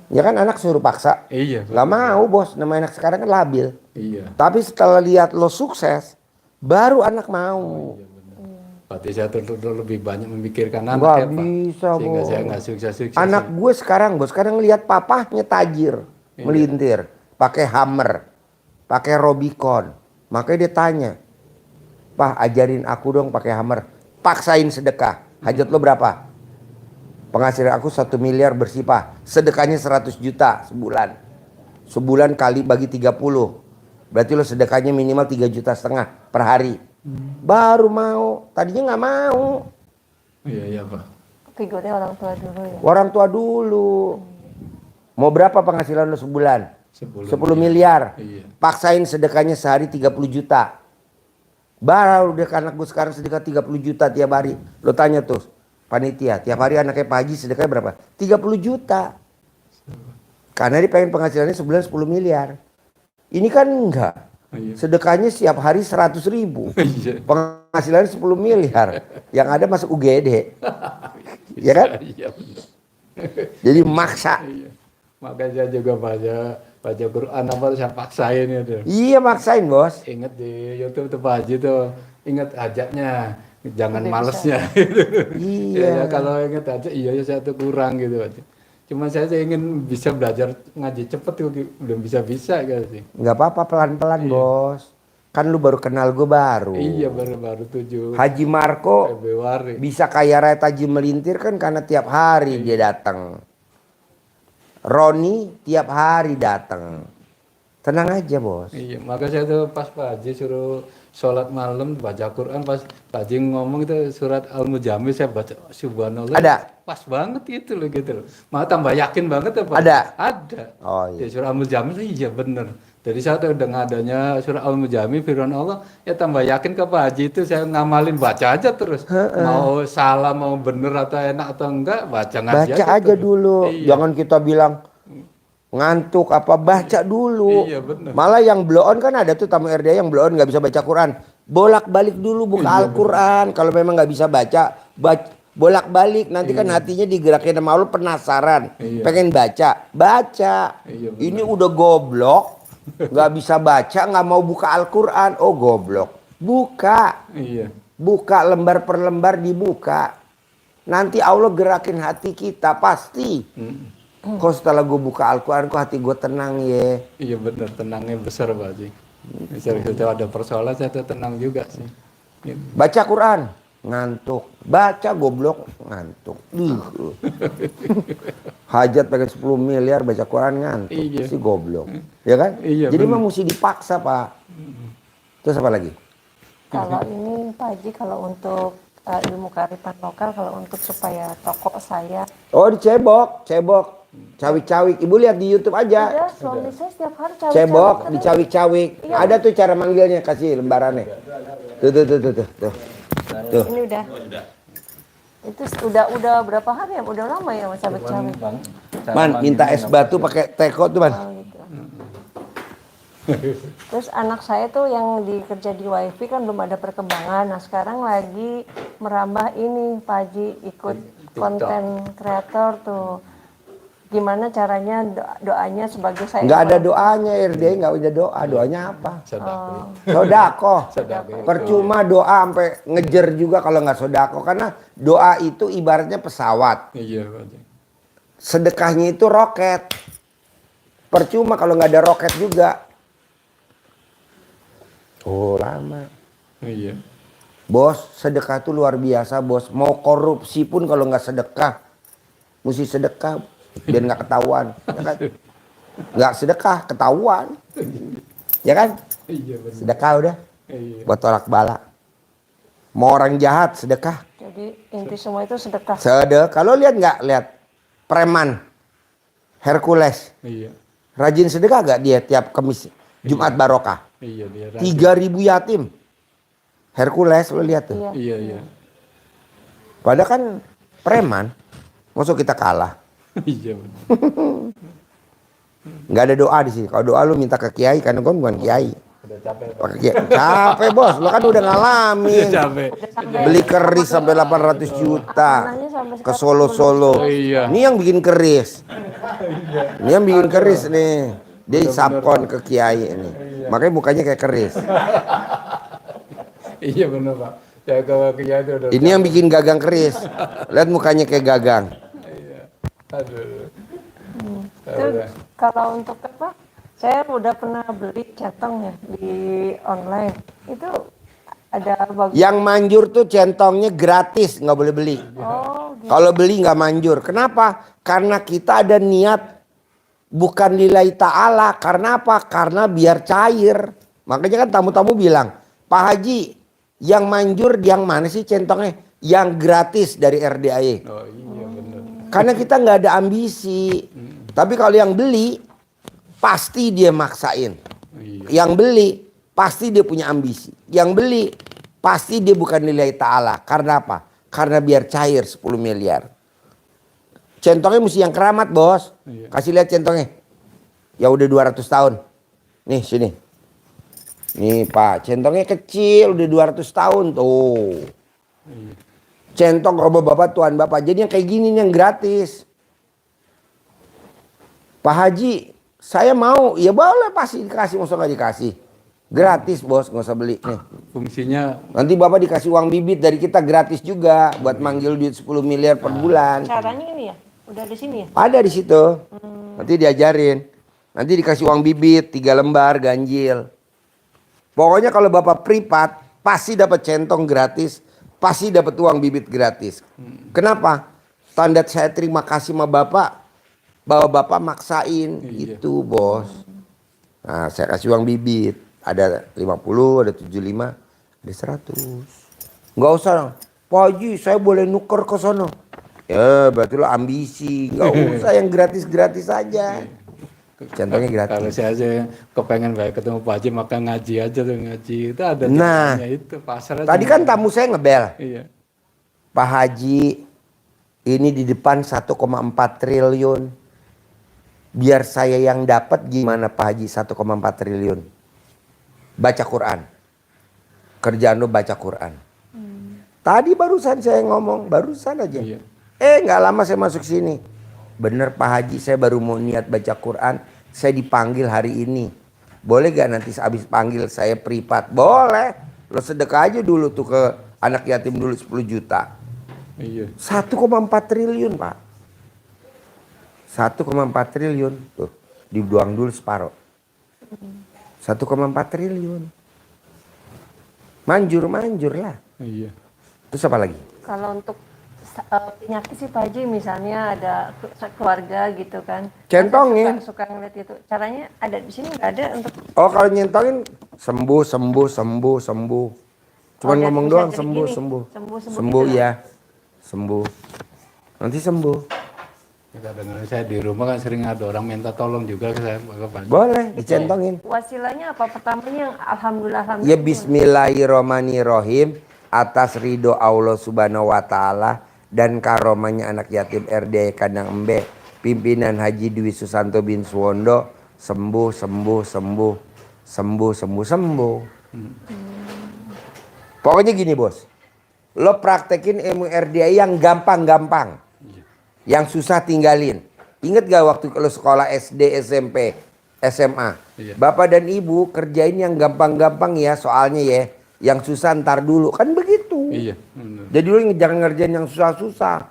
Ya kan anak suruh paksa. Iya. Nggak mau bos, nama anak sekarang kan labil. Iya. Tapi setelah lihat lo sukses, baru anak mau. Berarti saya tuh lebih banyak memikirkan Nggak anak ya Pak. bisa, Sehingga Bos. saya nggak sukses-sukses. Anak gue sekarang bos, sekarang lihat papahnya tajir, melintir, pakai Hammer, pakai Robicon, Makanya dia tanya, Pak ajarin aku dong pakai hammer. Paksain sedekah. Hajat lo berapa? Penghasilan aku 1 miliar bersih Pak. Sedekahnya 100 juta sebulan. Sebulan kali bagi 30. Berarti lo sedekahnya minimal 3,5 juta per hari. Baru mau. Tadinya nggak mau. Iya Pak. Figurnya orang tua dulu ya. Orang tua dulu. Mau berapa penghasilan lo sebulan? 10 miliar. Iya. Paksain sedekahnya sehari 30 juta. Baru udah anak gue sekarang sedekah 30 juta tiap hari. Lo tanya tuh panitia, tiap hari anaknya Pak Haji sedekahnya berapa? 30 juta. Karena dia pengen penghasilannya sebulan 10 miliar. Ini kan enggak. Iya. Sedekahnya setiap hari 100 ribu. Iya. Penghasilannya 10 miliar. Yang ada masuk UGD. Ya kan? Iya benar. Jadi maksa. Iya. Makanya saya juga baca Quran apa saya paksain itu. Iya maksain bos. Ingat di YouTube tuh Pak Haji tuh, ingat ajaknya, jangan Udah malesnya. Iya. Ya, kalau ingat aja iya ya saya tuh kurang gitu. Cuma saya ingin bisa belajar ngaji cepet tuh belum bisa gitu sih. Nggak apa-apa pelan-pelan bos. Kan lu baru kenal gue baru. Iya baru 7 Haji Marco Februari. bisa kaya raya Taji Melintir kan karena tiap hari dia datang. Roni tiap hari datang. Tenang aja bos. Iya, maka saya tuh pas Pak Haji suruh sholat malam baca Quran, pas Pak Haji ngomong itu surat Al-Mujammil saya baca subhanallah. Ada? Pas banget gitu loh. Malah tambah yakin banget ya Pak. Ada? Ada. Oh iya. Ya, surat Al-Mujammil iya bener. Jadi saya tuh dengan adanya surat Al-Mujammil firman Allah ya tambah yakin ke Pak Haji itu saya ngamalin baca aja terus. Mau salah mau bener atau enak atau enggak baca ngaji Baca aja terus. dulu. Iya. Jangan kita bilang ngantuk apa, baca dulu. Iya, bener. Malah yang blow on kan ada tuh tamu RDA yang blow on nggak bisa baca Quran. Bolak-balik dulu buka Al-Quran. Kalau memang nggak bisa baca, bolak-balik. Nanti kan hatinya digerakin sama Allah penasaran. Iya. Pengen baca. Baca. Iya, bener. Ini udah goblok. Nggak bisa baca, nggak mau buka Al-Quran. Oh goblok. Buka. Iya. Buka lembar per lembar dibuka. Nanti Allah gerakin hati kita. Pasti. Kok setelah gue buka Al-Quran kok hati gue tenang ya. Iya benar, tenangnya besar Pak Haji. Misalnya kita ada persoalan saya tuh tenang juga sih. Gitu. Baca Quran ngantuk. Baca goblok ngantuk. Hajat pengen 10 miliar baca Quran ngantuk. Iya. Si goblok. Ya kan? Iya, Jadi bener. memang mesti dipaksa Pak. Terus apa lagi? Kalau ini Pak Haji kalau untuk ilmu kearifan lokal, kalau untuk supaya toko saya, Oh dicebok. Cawik-cawik. Ibu lihat di YouTube aja. ada suami saya setiap hari cawik-cawik Cebok, terus. dicawik-cawik. Iya. Ada tuh cara manggilnya, kasih lembarannya. Tuh. Tuh. Ini udah. Itu udah berapa hari ya? Udah lama ya Mas cawik-cawik. Man, minta es batu pakai teko tuh man. Oh, gitu. Terus anak saya tuh yang dikerja di WiFi kan belum ada perkembangan. Nah sekarang lagi merambah ini Pak Haji ikut konten kreator tuh. Gimana caranya doanya sebagai saya? Nggak ada doanya RD, nggak ada doa. Doanya apa? Sedekah. Sodako. Sedekah. Percuma doa sampai ngejer juga kalau nggak sodako. Karena doa itu ibaratnya pesawat. Iya Pak Haji. Sedekahnya itu roket. Percuma kalau nggak ada roket juga. Oh lama. Iya. Bos, sedekah itu luar biasa bos. Mau korupsi pun kalau nggak sedekah, mesti sedekah biar nggak ketahuan. Ya kan? Nggak sedekah ketahuan. Ya kan? Iya benar. Sedekah udah. Iya. Buat tolak bala. Mau orang jahat sedekah. Jadi inti semua itu sedekah. Sedekah. Lo lihat nggak? Lihat preman Hercules. Iya. Rajin sedekah gak dia tiap Kamis Jumat Barokah? Iya dia. 3.000 yatim. Hercules lo lihat tuh. Iya. Iya iya. Padahal kan preman. Masuk kita kalah. Iya benar. Nggak ada doa di sini. Kalau doa lu minta ke kiai karena gue bukan kiai. Udah capek Pak. Pakai kiai. Capek bos. Lo kan udah ngalamin. Capek. Beli keris sampai 800 juta. Tanahnya sampai Ke sekarang Solo. Oh, iya. Ini yang bikin keris. Ini yang bikin keris nih. Dia sapkon ke kiai ini. Makanya mukanya kayak keris. Iya benar Pak. Ya kalau kiai itu udah. Ini yang bikin gagang keris. Lihat mukanya kayak gagang. Iya. Aduh. Itu kalau untuk apa? Saya udah pernah beli centong ya di online. Itu ada bagus. Yang manjur tuh centongnya gratis, nggak boleh beli. Oh, gitu. Kalau beli nggak manjur. Kenapa? Karena kita ada niat bukan lillahi ta'ala. Karena apa? Karena biar cair. Makanya kan tamu-tamu bilang, Pak Haji, yang manjur yang mana sih centongnya? Yang gratis dari RDAY. Oh iya benar. Karena kita nggak ada ambisi. Tapi kalau yang beli, pasti dia maksain. Iya. Yang beli, pasti dia punya ambisi. Yang beli, pasti dia bukan lillahi ta'ala. Karena apa? Karena biar cair 10 miliar. Centongnya mesti yang keramat, bos. Iya. Kasih lihat centongnya. Ya udah 200 tahun. Nih, sini. Nih, Pak. Centongnya kecil, udah 200 tahun tuh. Iya. Centong robo bapak, tuan bapak. Jadi yang kayak gini nih yang gratis. Pak Haji, saya mau. Ya boleh, pasti dikasih. Masa nggak dikasih? Gratis, bos. Nggak usah beli. Nih. Fungsinya Nanti bapak dikasih uang bibit dari kita gratis juga. Buat manggil duit 10 miliar per bulan. Caranya ini ya? Udah di sini ya? Ada di situ. Nanti diajarin. Nanti dikasih uang bibit 3 lembar ganjil. Pokoknya kalau bapak privat pasti dapat centong gratis, pasti dapat uang bibit gratis. Kenapa? Tanda saya terima kasih sama bapak bahwa bapak maksain. Iya. Itu, bos. Nah, saya kasih uang bibit. Ada 50, ada 75, ada 100. Nggak usah dong. Pak Haji, saya boleh nuker ke sono. Ya, berarti lo ambisi. Nggak usah yang gratis-gratis aja. Centongnya gratis. kalau saya aja kepengen baik ketemu Pak Haji maka ngaji aja tuh ngaji itu ada Nah, caranya itu pasar aja. Tadi kan tamu saya ngebel. Iya. Pak Haji, ini di depan 1,4 triliun. Biar saya yang dapat gimana Pak Haji 1,4 triliun? Baca Quran. Kerjaan lo baca Quran. Tadi barusan saya ngomong, barusan aja. Iya. Nggak lama saya masuk sini. Bener Pak Haji, saya baru mau niat baca Quran. Saya dipanggil hari ini. Boleh gak nanti habis panggil saya privat? Boleh. Lo sedekah aja dulu tuh ke anak yatim dulu 10 juta. Iya. 1,4 triliun Pak. 1,4 triliun. Tuh, dibuang dulu separuh. 1,4 triliun. Manjur lah. Iya. Terus apa lagi? Kalau untuk penyakit sih Pak Haji, misalnya ada keluarga gitu kan. Centongin. Suka ngeliat itu. Caranya ada di sini nggak ada untuk. Oh kalau nyentongin sembuh. Cuman lihat ngomong bisa doang jadi sembuh, gini. sembuh. Sembuh gitu Ya. Sembuh. Nanti sembuh. Kita dengar saya di rumah kan sering ada orang minta tolong juga ke saya ke Pak Haji. Boleh dicentongin. Wasilahnya apa? Pertamanya yang alhamdulillah. Ya bismillahirrohmanirrohim. Atas ridho Allah subhanahu wa ta'ala. Dan karomanya anak yatim RDAY Kandang Embe. Pimpinan Haji Dwi Susanto bin Suwondo. Sembuh. Pokoknya gini bos. Lo praktekin ilmu RDAY yang gampang-gampang. Yang susah tinggalin. Ingat gak waktu lo sekolah SD, SMP, SMA? Iya. Bapak dan ibu kerjain yang gampang-gampang ya soalnya ya. Yang susah ntar dulu. Kan begitu. Iya. Benar. Jadi lo jangan ngerjain yang susah-susah.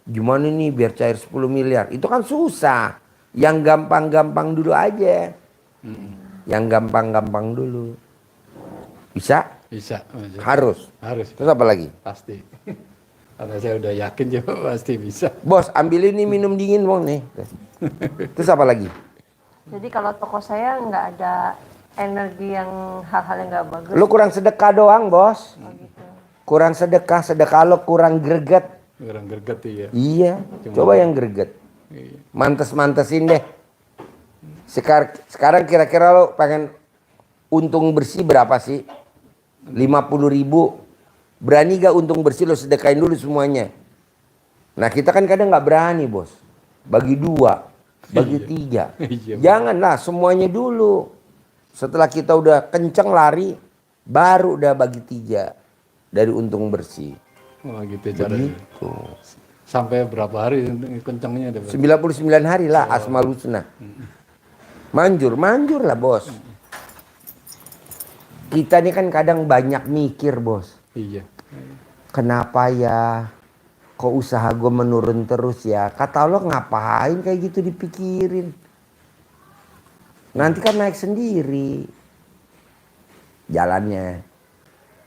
Gimana nih biar cair 10 miliar. Itu kan susah. Yang gampang-gampang dulu aja. Yang gampang-gampang dulu. Bisa? Bisa. Mas. Harus. Harus. Terus apa lagi? Pasti. Karena saya udah yakin juga pasti bisa. Bos ambil ini minum dingin mau nih. Terus apa lagi? Jadi kalau toko saya nggak ada energi yang hal-hal yang nggak bagus. Lu kurang sedekah doang bos. Oh, gitu. Kurang sedekah lo kurang greget. Orang gerget ya. Iya. Coba yang greget. Iya. Mantes-mantesin deh. Sekarang kira-kira lo pengen untung bersih berapa sih? 50.000. Berani gak untung bersih lo sedekahin dulu semuanya. Nah kita kan kadang gak berani bos. Bagi 2, bagi 3. Iya. Janganlah semuanya dulu. Setelah kita udah kenceng lari, baru udah bagi 3 dari untung bersih. Oh gitu caranya. Begitu. Sampai berapa hari kencangnya ada? 99 hari lah Asmaul Husna. Manjur lah bos. Kita ini kan kadang banyak mikir bos. Iya. Kenapa ya? Kok usaha gue menurun terus ya? Kata Allah ngapain kayak gitu dipikirin? Nanti kan naik sendiri jalannya.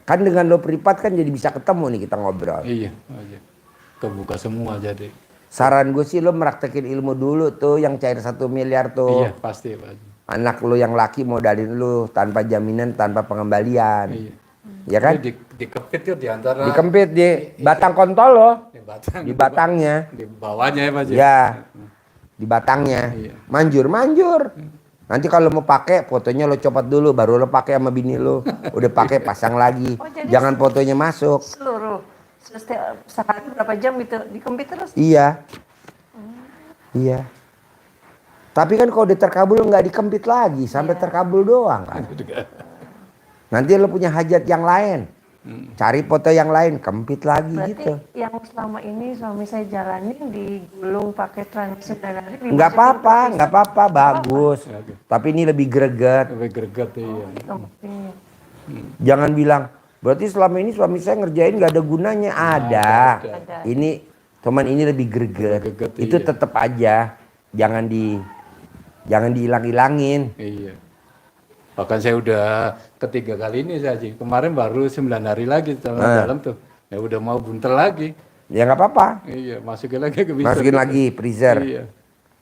Kan dengan lo privat kan jadi bisa ketemu nih kita ngobrol. Iya, Haji. Kebuka semua jadi. Saran gue sih lo meraktekin ilmu dulu tuh yang cair 1 miliar tuh. Iya, pasti Pak Haji. Anak lo yang laki modalin lo tanpa jaminan, tanpa pengembalian. Iya. Ya kan? Dikepit tuh di antara Dikempit di batang kontol lo. batang, Di batangnya. di bawahnya ya Pak Haji. Ya. Di batangnya. Iya. Manjur. Nanti kalau mau pakai fotonya lo copot dulu baru lo pakai sama bini lo. Udah pakai pasang lagi. Oh, jadi Jangan fotonya masuk. Seluruh setiap sehari berapa jam gitu dikempit terus? Iya. Iya. Tapi kan kalau udah terkabul nggak dikempit lagi sampai terkabul doang kan. Nanti lo punya hajat yang lain. Cari foto yang lain, kempit lagi Berarti gitu. yang selama ini suami saya jalanin digulung pakai transisi dari Nggak apa-apa, bagus. Tapi ini lebih greget. Sampai greget iya. Dikempitin. Jangan bilang, berarti selama ini suami saya ngerjain nggak ada gunanya. Ada. Ini, cuman ini lebih greget. Greget, Itu iya. tetap aja, jangan dihilang-hilangin. Iya. Bahkan saya udah ketiga kali ini saya Haji. Kemarin baru 9 hari lagi dalam tuh. Ya udah mau buntel lagi. Ya nggak apa-apa. Iya, masukin lagi ke bisa. Masukin lagi freezer. Iya.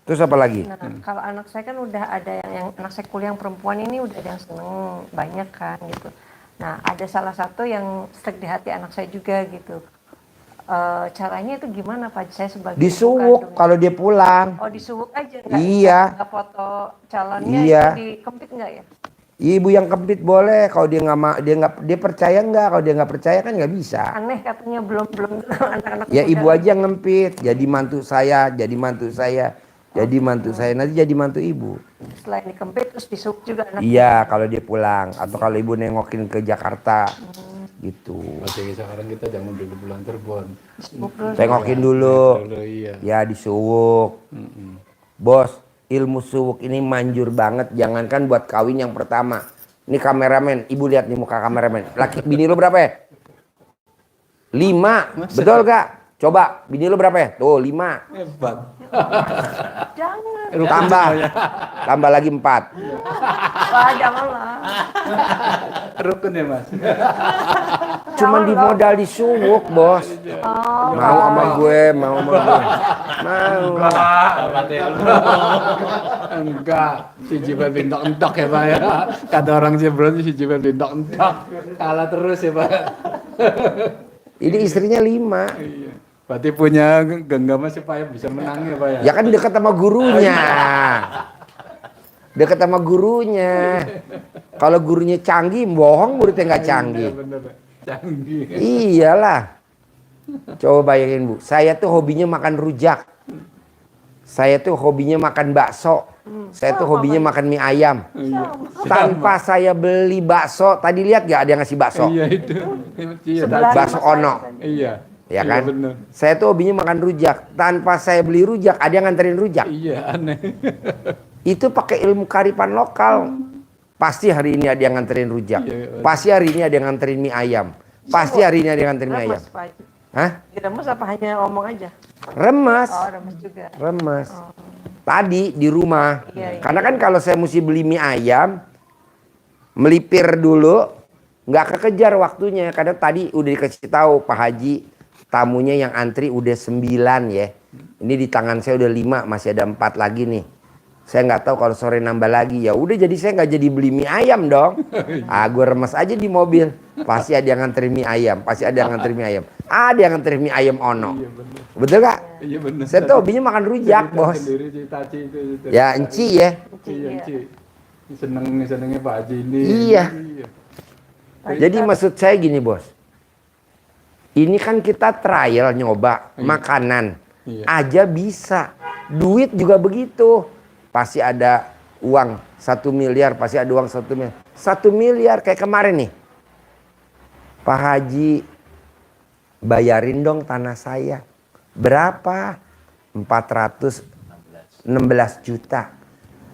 Terus apa lagi? Nah, kalau anak saya kan udah ada yang anak saya kuliah yang perempuan ini udah ada yang seneng banyak kan gitu. Nah, ada salah satu yang stek di hati anak saya juga gitu. Caranya itu gimana Pak? Saya sebagai ibu Disuwuk kandung. kalau dia pulang. Oh, disuwuk aja Iya. nggak foto calonnya Iya. itu dikempit nggak ya? Ibu yang kempit boleh, kalau dia dia percaya nggak, kalau dia nggak percaya kan nggak bisa. Aneh katanya belum anak-anak Ya muda. ibu aja yang ngempit, jadi mantu saya, jadi mantu saya, jadi mantu saya, nanti jadi mantu ibu. Selain dikempit terus disuwuk juga anak. Iya kalau dia pulang, atau kalau ibu nengokin ke Jakarta, gitu. Masih sekarang kita jangan dulu bulan Cirebon. Disuwuk dulu. Tengokin dulu, Dulu iya. ya disuwuk. Bos, ilmu suwuk ini manjur banget, jangankan buat kawin yang pertama. Ini kameramen, ibu lihat nih muka kameramen. Laki bini lu berapa ya? 5, betul gak? Coba, bini lu berapa ya? Tuh 5. Hebat. Jangan. Tambah lagi 4. Wah, janganlah. Rukun ya Mas. Cuman di modal disuwuk, bos. Mau sama gue, mau sama gue. Mau. Enggak, si Jibat entok-entok ya Pak ya. Kata orang Cirebon si Jibat entok-entok. Kalah terus ya Pak. Ini istrinya 5. Iya. Berarti punya genggaman supaya bisa menang ya Pak ya. Ya kan dekat sama gurunya. Dekat sama gurunya. Kalau gurunya canggih, bohong muridnya nggak canggih. Bener, canggih. Iyalah. Coba bayangin Bu, saya tuh hobinya makan rujak. Saya tuh hobinya makan bakso. Saya tuh hobinya makan mie ayam. Tanpa saya beli bakso, tadi lihat gak ada yang ngasih bakso? Iya itu. Iya, Sebelah Bakso rumah saya ono. kan. iya. Ya Iya, kan? bener. Saya tuh hobinya makan rujak. Tanpa saya beli rujak, ada yang nganterin rujak. Iya, aneh. Itu pakai ilmu kearifan lokal. Pasti hari ini ada yang nganterin rujak. Iya. Pasti hari ini ada yang nganterin mie ayam. Pasti hari ini ada yang nganterin mie ayam. Remes, Pak. Hah? Remes apa hanya omong aja? Remes. Oh, remes juga. Remes. Tadi di rumah. Iya, iya. Karena kan kalau saya mesti beli mie ayam, melipir dulu, nggak kekejar waktunya. Karena tadi udah dikasih tahu Pak Haji, tamunya yang antri udah 9 ya. Ini di tangan saya udah 5, masih ada 4 lagi nih. Saya nggak tahu kalau sore nambah lagi. Ya udah jadi saya nggak jadi beli mie ayam dong. Gue remes aja di mobil. Pasti ada yang nganterin mie ayam. Pasti ada yang nganterin mie ayam. Ada yang nganterin mie ayam ono. Iya bener. Betul gak? Iya bener. Saya tuh hobinya makan rujak, Cerita bos. sendiri cerita Ci itu. Ya enci ya. Iya, Ci. Senengnya Pak Haji ini. Iya. Jadi maksud saya gini, bos. Ini kan kita trial nyoba makanan. Iya. Aja bisa. Duit juga begitu. Pasti ada uang 1 miliar, pasti ada uang 1 miliar. 1 miliar kayak kemarin nih. Pak Haji, bayarin dong tanah saya. Berapa? 416 juta.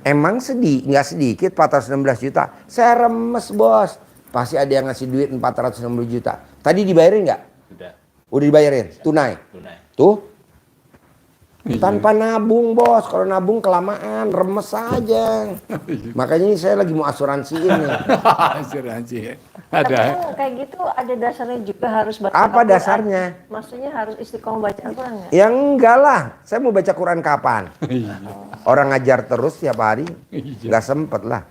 Emang nggak sedikit 416 juta. Saya remes, bos. Pasti ada yang ngasih duit 460 juta. Tadi dibayarin nggak? Sudah, Udah dibayarin? Tunai? tunai. Tuh. Tanpa nabung bos, kalau nabung kelamaan, remes aja. Makanya ini saya lagi mau asuransiin nih. Asuransi ya. Tapi Ada. kan kayak gitu ada dasarnya juga harus baca Apa Al-Quran. dasarnya? Maksudnya harus istiqomah baca Al-Quran nggak? Ya enggak lah, saya mau baca Quran kapan? Iya. Orang ngajar terus tiap hari, Iya. nggak sempet lah.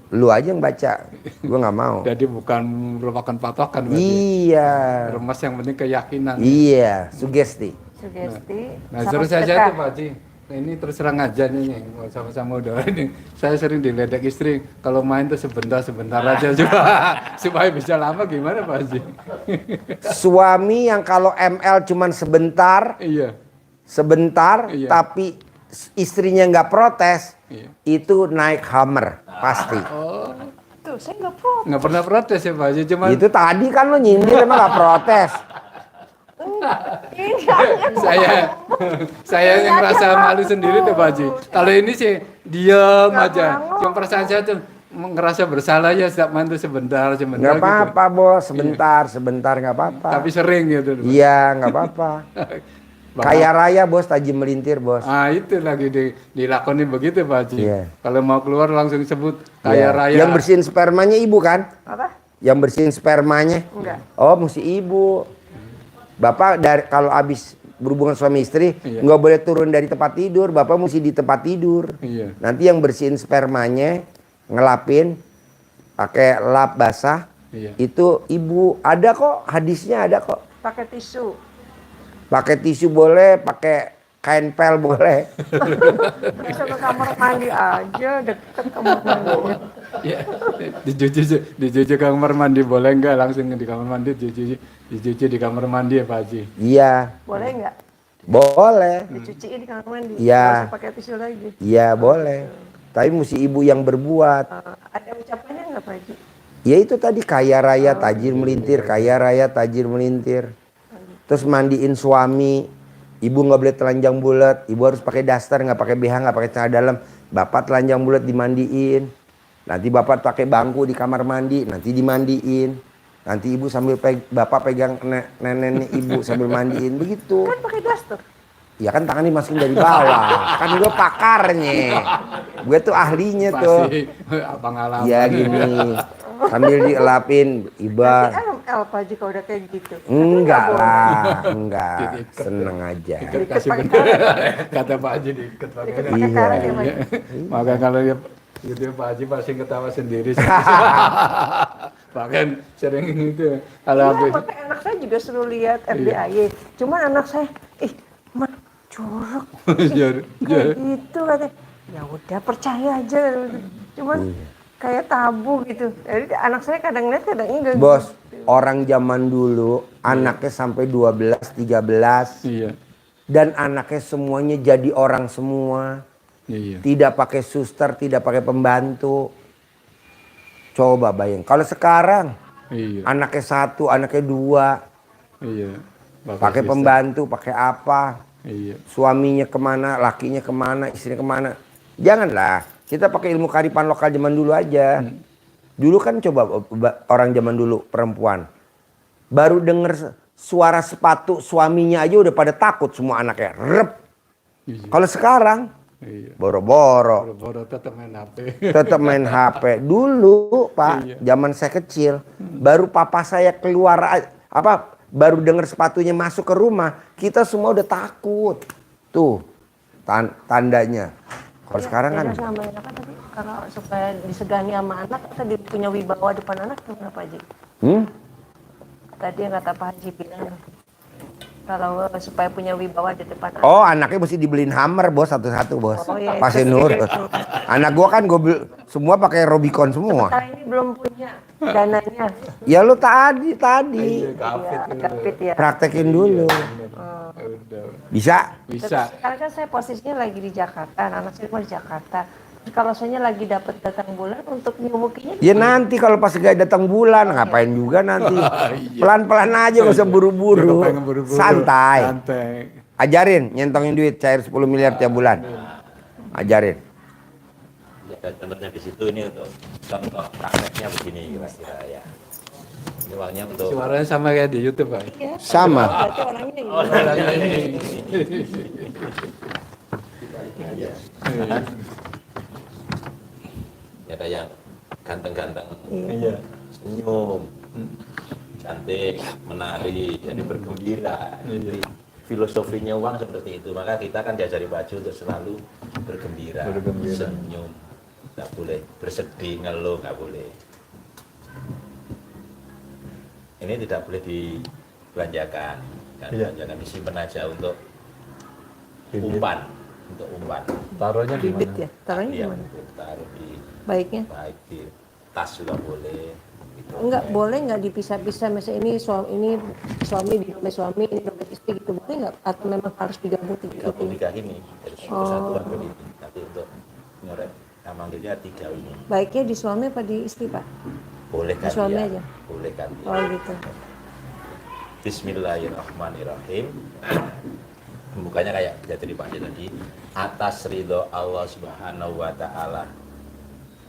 Lu aja yang baca, gua nggak mau. Jadi bukan merupakan patokan berarti. Iya, Remas yang penting keyakinan. iya, sugesti. Sugesti. Nah, sama terus saja sedekah. tuh Pak Haji. Nah, ini terus terang aja nih, mau sama-sama udah ini. Saya sering diledek istri, kalau main tuh sebentar-sebentar aja juga. Supaya bisa lama gimana Pak Haji? Suami yang kalau ML cuman sebentar, Iya. sebentar, Iya. tapi istrinya nggak protes, Iya. itu naik Hummer pasti. Oh, Tuh, saya nggak pro. nggak pernah protes ya Pak Haji, cuman Itu tadi kan lo nyindir emang nggak protes. Ini jangan. saya yang merasa malu sendiri tuh Pak Haji. Kalau ini sih diam aja. Cuma perasaan saya tuh ngerasa bersalah ya setiap main tuh sebentar Nggak gitu. apa-apa bos, sebentar nggak apa-apa. Tapi sering gitu. Iya nggak apa-apa. Kaya raya bos, tajam melintir bos. Ah itu lagi dilakoni begitu Pak Haji. Iya. Kalau mau keluar langsung sebut Iya. kaya raya. Yang bersihin spermanya ibu kan? Apa? Yang bersihin spermanya? Enggak. Oh mesti ibu. Bapak dari kalau habis berhubungan suami istri Iya. nggak boleh turun dari tempat tidur, bapak mesti di tempat tidur. Iya. Nanti yang bersihin spermanya, ngelapin pakai lap basah, Iya. itu ibu. Ada kok hadisnya, ada kok. Pakai tisu. Pakai tisu boleh, pakai kain pel boleh. Bisa ke kamar mandi aja, deket kamar mandi. Ya, dicuci kamar mandi boleh nggak langsung di kamar mandi dicuci di kamar mandi ya Pak Haji? Iya, Boleh nggak? boleh. Dicuciin di kamar mandi. Iya. Nggak usah pakai tisu lagi. Iya boleh. Tapi mesti ibu yang berbuat. Ada ucapannya nggak Pak Haji? Ya itu tadi kaya raya tajir melintir, kaya raya tajir melintir. Terus mandiin suami, ibu nggak boleh telanjang bulat, ibu harus pakai daster, nggak pakai BH, nggak pakai celana dalam. Bapak telanjang bulat dimandiin, nanti bapak pakai bangku di kamar mandi, nanti dimandiin. Nanti ibu sambil bapak pegang neneknya ibu sambil mandiin, begitu. Kan pakai daster. Ya kan tangan dimasukin dari bawah, kan gue pakarnya, gue tuh ahlinya tuh. Pasti pengalaman. Ya gini, sambil dielapin, iba. Nanti ML Pak Haji kalau udah kayak gitu. Enggak lah, enggak, seneng aja. Kasih pakai bener. Kata Pak Haji diikat pakai. Diikat pakai karet ya Pak Haji. Maka kalau dia gitu Pak Haji pasti ketawa sendiri. Bahkan sering itu kalau Iya, habis makanya anak saya juga suruh lihat FDIY. Cuman anak saya, mah jorok. Jor- Kayak gitu katanya. Ya udah percaya aja. Cuman kayak tabu gitu. Jadi anak saya kadang lihat kadang enggak. Bos, gitu. orang zaman dulu anaknya sampai 12, 13 iya. dan anaknya semuanya jadi orang semua. Iya. Tidak pakai suster, tidak pakai pembantu. Coba bayang. Kalau sekarang Iya. anaknya satu, anaknya dua, Iya. pakai Bisa. pembantu, pakai apa? Iya. Suaminya kemana, lakinya kemana, istrinya kemana. Janganlah, kita pakai ilmu kearifan lokal zaman dulu aja. Dulu kan coba orang zaman dulu perempuan. Baru denger suara sepatu suaminya aja udah pada takut semua anaknya. Rep. Iya. Kalau sekarang, Iya. boro-boro. Boro-boro tetap main HP. Tetap main HP. Dulu Pak, zaman saya kecil, baru papa saya keluar, baru denger sepatunya masuk ke rumah, kita semua udah takut. Tuh, tandanya. Kalau sekarang kan, Beda sama anak tadi, kalau supaya disegani sama anak, tadi punya wibawa depan anak gimana Pak Haji? Tadi yang kata Pak Haji bilang, kalau supaya punya wibawa di depan anak. oh anaknya mesti dibeliin Hummer bos, satu-satu bos. Oh, iya, Pasti itu. nurut. Anak gua kan semua pakai Robicon semua. Kita ini belum punya dananya. Ya lu tadi. Kapit ya. Praktekin dulu. Udah. Bisa? Bisa. Sekarang kan saya posisinya lagi di Jakarta, anak saya mau di Jakarta. Kalau saya lagi dapat datang bulan untuk nyumukinya, Ya nanti kalau pas gak datang bulan, ngapain juga nanti. Pelan-pelan aja, gak usah buru-buru. Nggak pengen buru-buru. Santai. Santai. Ajarin, nyentongin duit cair 10 miliar tiap bulan. Ajarin. Ya, contohnya di situ ini untuk contoh prakteknya begini kira-kira ya. uangnya untuk Suaranya sama kayak di YouTube, Pak. Iya. Sama. Berarti orangnya yang Orangnya ini. ada yang ganteng-ganteng, Iya. senyum, cantik, menari, jadi bergembira. Iya. Jadi filosofinya uang seperti itu. Maka kita kan diajari baju untuk selalu bergembira, Bergembira. senyum, nggak boleh bersedih, ngeluh nggak boleh. Ini tidak boleh dibelanjakan, kan Iya. belanjakan disimpan aja untuk Bibit. umpan, untuk umpan. Taruhnya di bibit mana? ya. Taruhnya Iya, gimana? taruh di Baiknya. baik di tas juga boleh. Gitu. Enggak boleh nggak dipisah-pisah, misalnya ini suami di dompet suami, ini dompet istri gitu, boleh nggak? Atau memang harus digabung tiga Gabung ini? tiga ini dari persatuan begini. Nanti untuk nyorek manggilnya tiga ini. Baiknya di suami apa di istri, Pak? Boleh Di suami gantian. aja? Boleh gantian. Oh gitu. Bismillahirrahmanirrahim. Bukanya kayak jadi Pak tadi, atas ridho Allah Subhanahu wa taala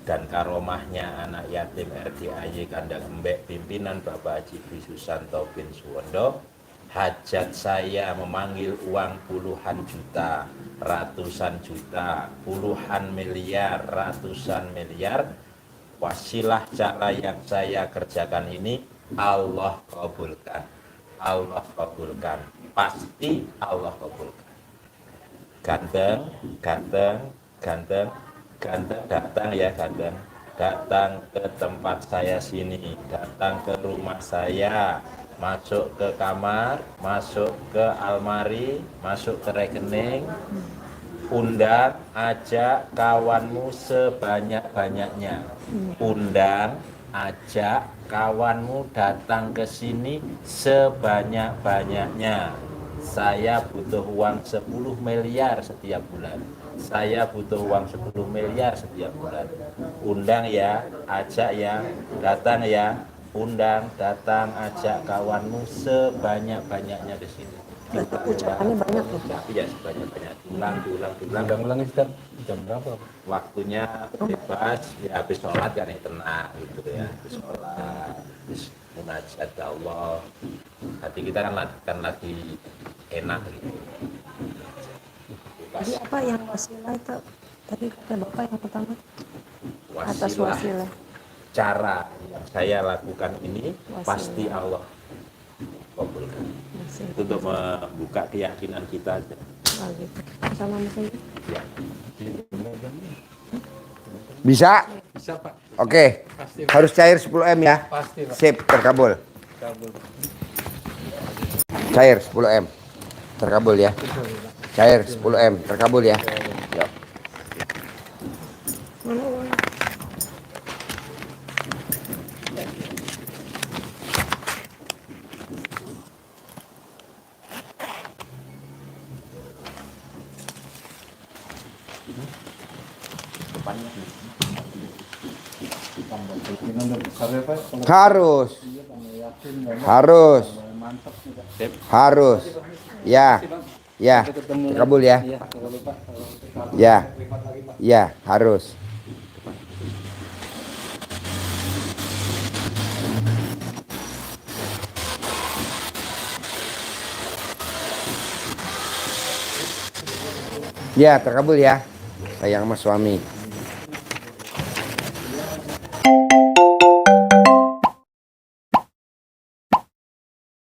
dan karomahnya anak yatim RDAY Kandang Embek pimpinan Bapak Haji Dwi Susanto bin Suwondo, hajat saya memanggil uang puluhan juta, ratusan juta, puluhan miliar, ratusan miliar. Wasilah cara yang saya kerjakan ini Allah kabulkan. Allah kabulkan. Pasti Allah kabulkan. Ganteng, ganteng, ganteng, ganteng, datang ya ganteng. Datang ke tempat saya sini, datang ke rumah saya, masuk ke kamar, masuk ke almari, masuk ke rekening, undang, ajak kawanmu sebanyak-banyaknya. Undang, ajak kawanmu datang ke sini sebanyak-banyaknya. Saya butuh uang 10 miliar setiap bulan. Saya butuh uang 10 miliar setiap bulan. Undang ya, ajak ya, datang ya. Undang, datang, ajak kawanmu sebanyak-banyaknya di sini. Berarti ucapannya banyak ya? Iya, sebanyak-banyak. Diulang. Ulang-ulang Ustaz, jam berapa? Waktunya bebas, ya habis sholat kan ya tenang gitu ya. Habis sholat, habis munajat ke Allah. Hati kita kan lagi enak gitu. Jadi apa yang wasilah itu? Tadi kata Bapak yang pertama atas Wasilah, wasilah. cara yang saya lakukan ini Wasilah. pasti Allah kabulkan. Wasilah. Itu untuk membuka keyakinan kita aja. Oh gitu. Sama Mas Ayu? Ya. Bisa? Bisa Pak, Oke. pasti Harus cair 10 M ya. pasti Pak. Sip, terkabul. Kabul. Cair 10 M. Terkabul ya. Cair 10 M. Terkabul ya. Yuk. Mana uang? Harus. Harus. Harus. Ya. Ya. Terkabul ya. Ya. Ya, harus. Ya, terkabul ya. Sayang sama suami.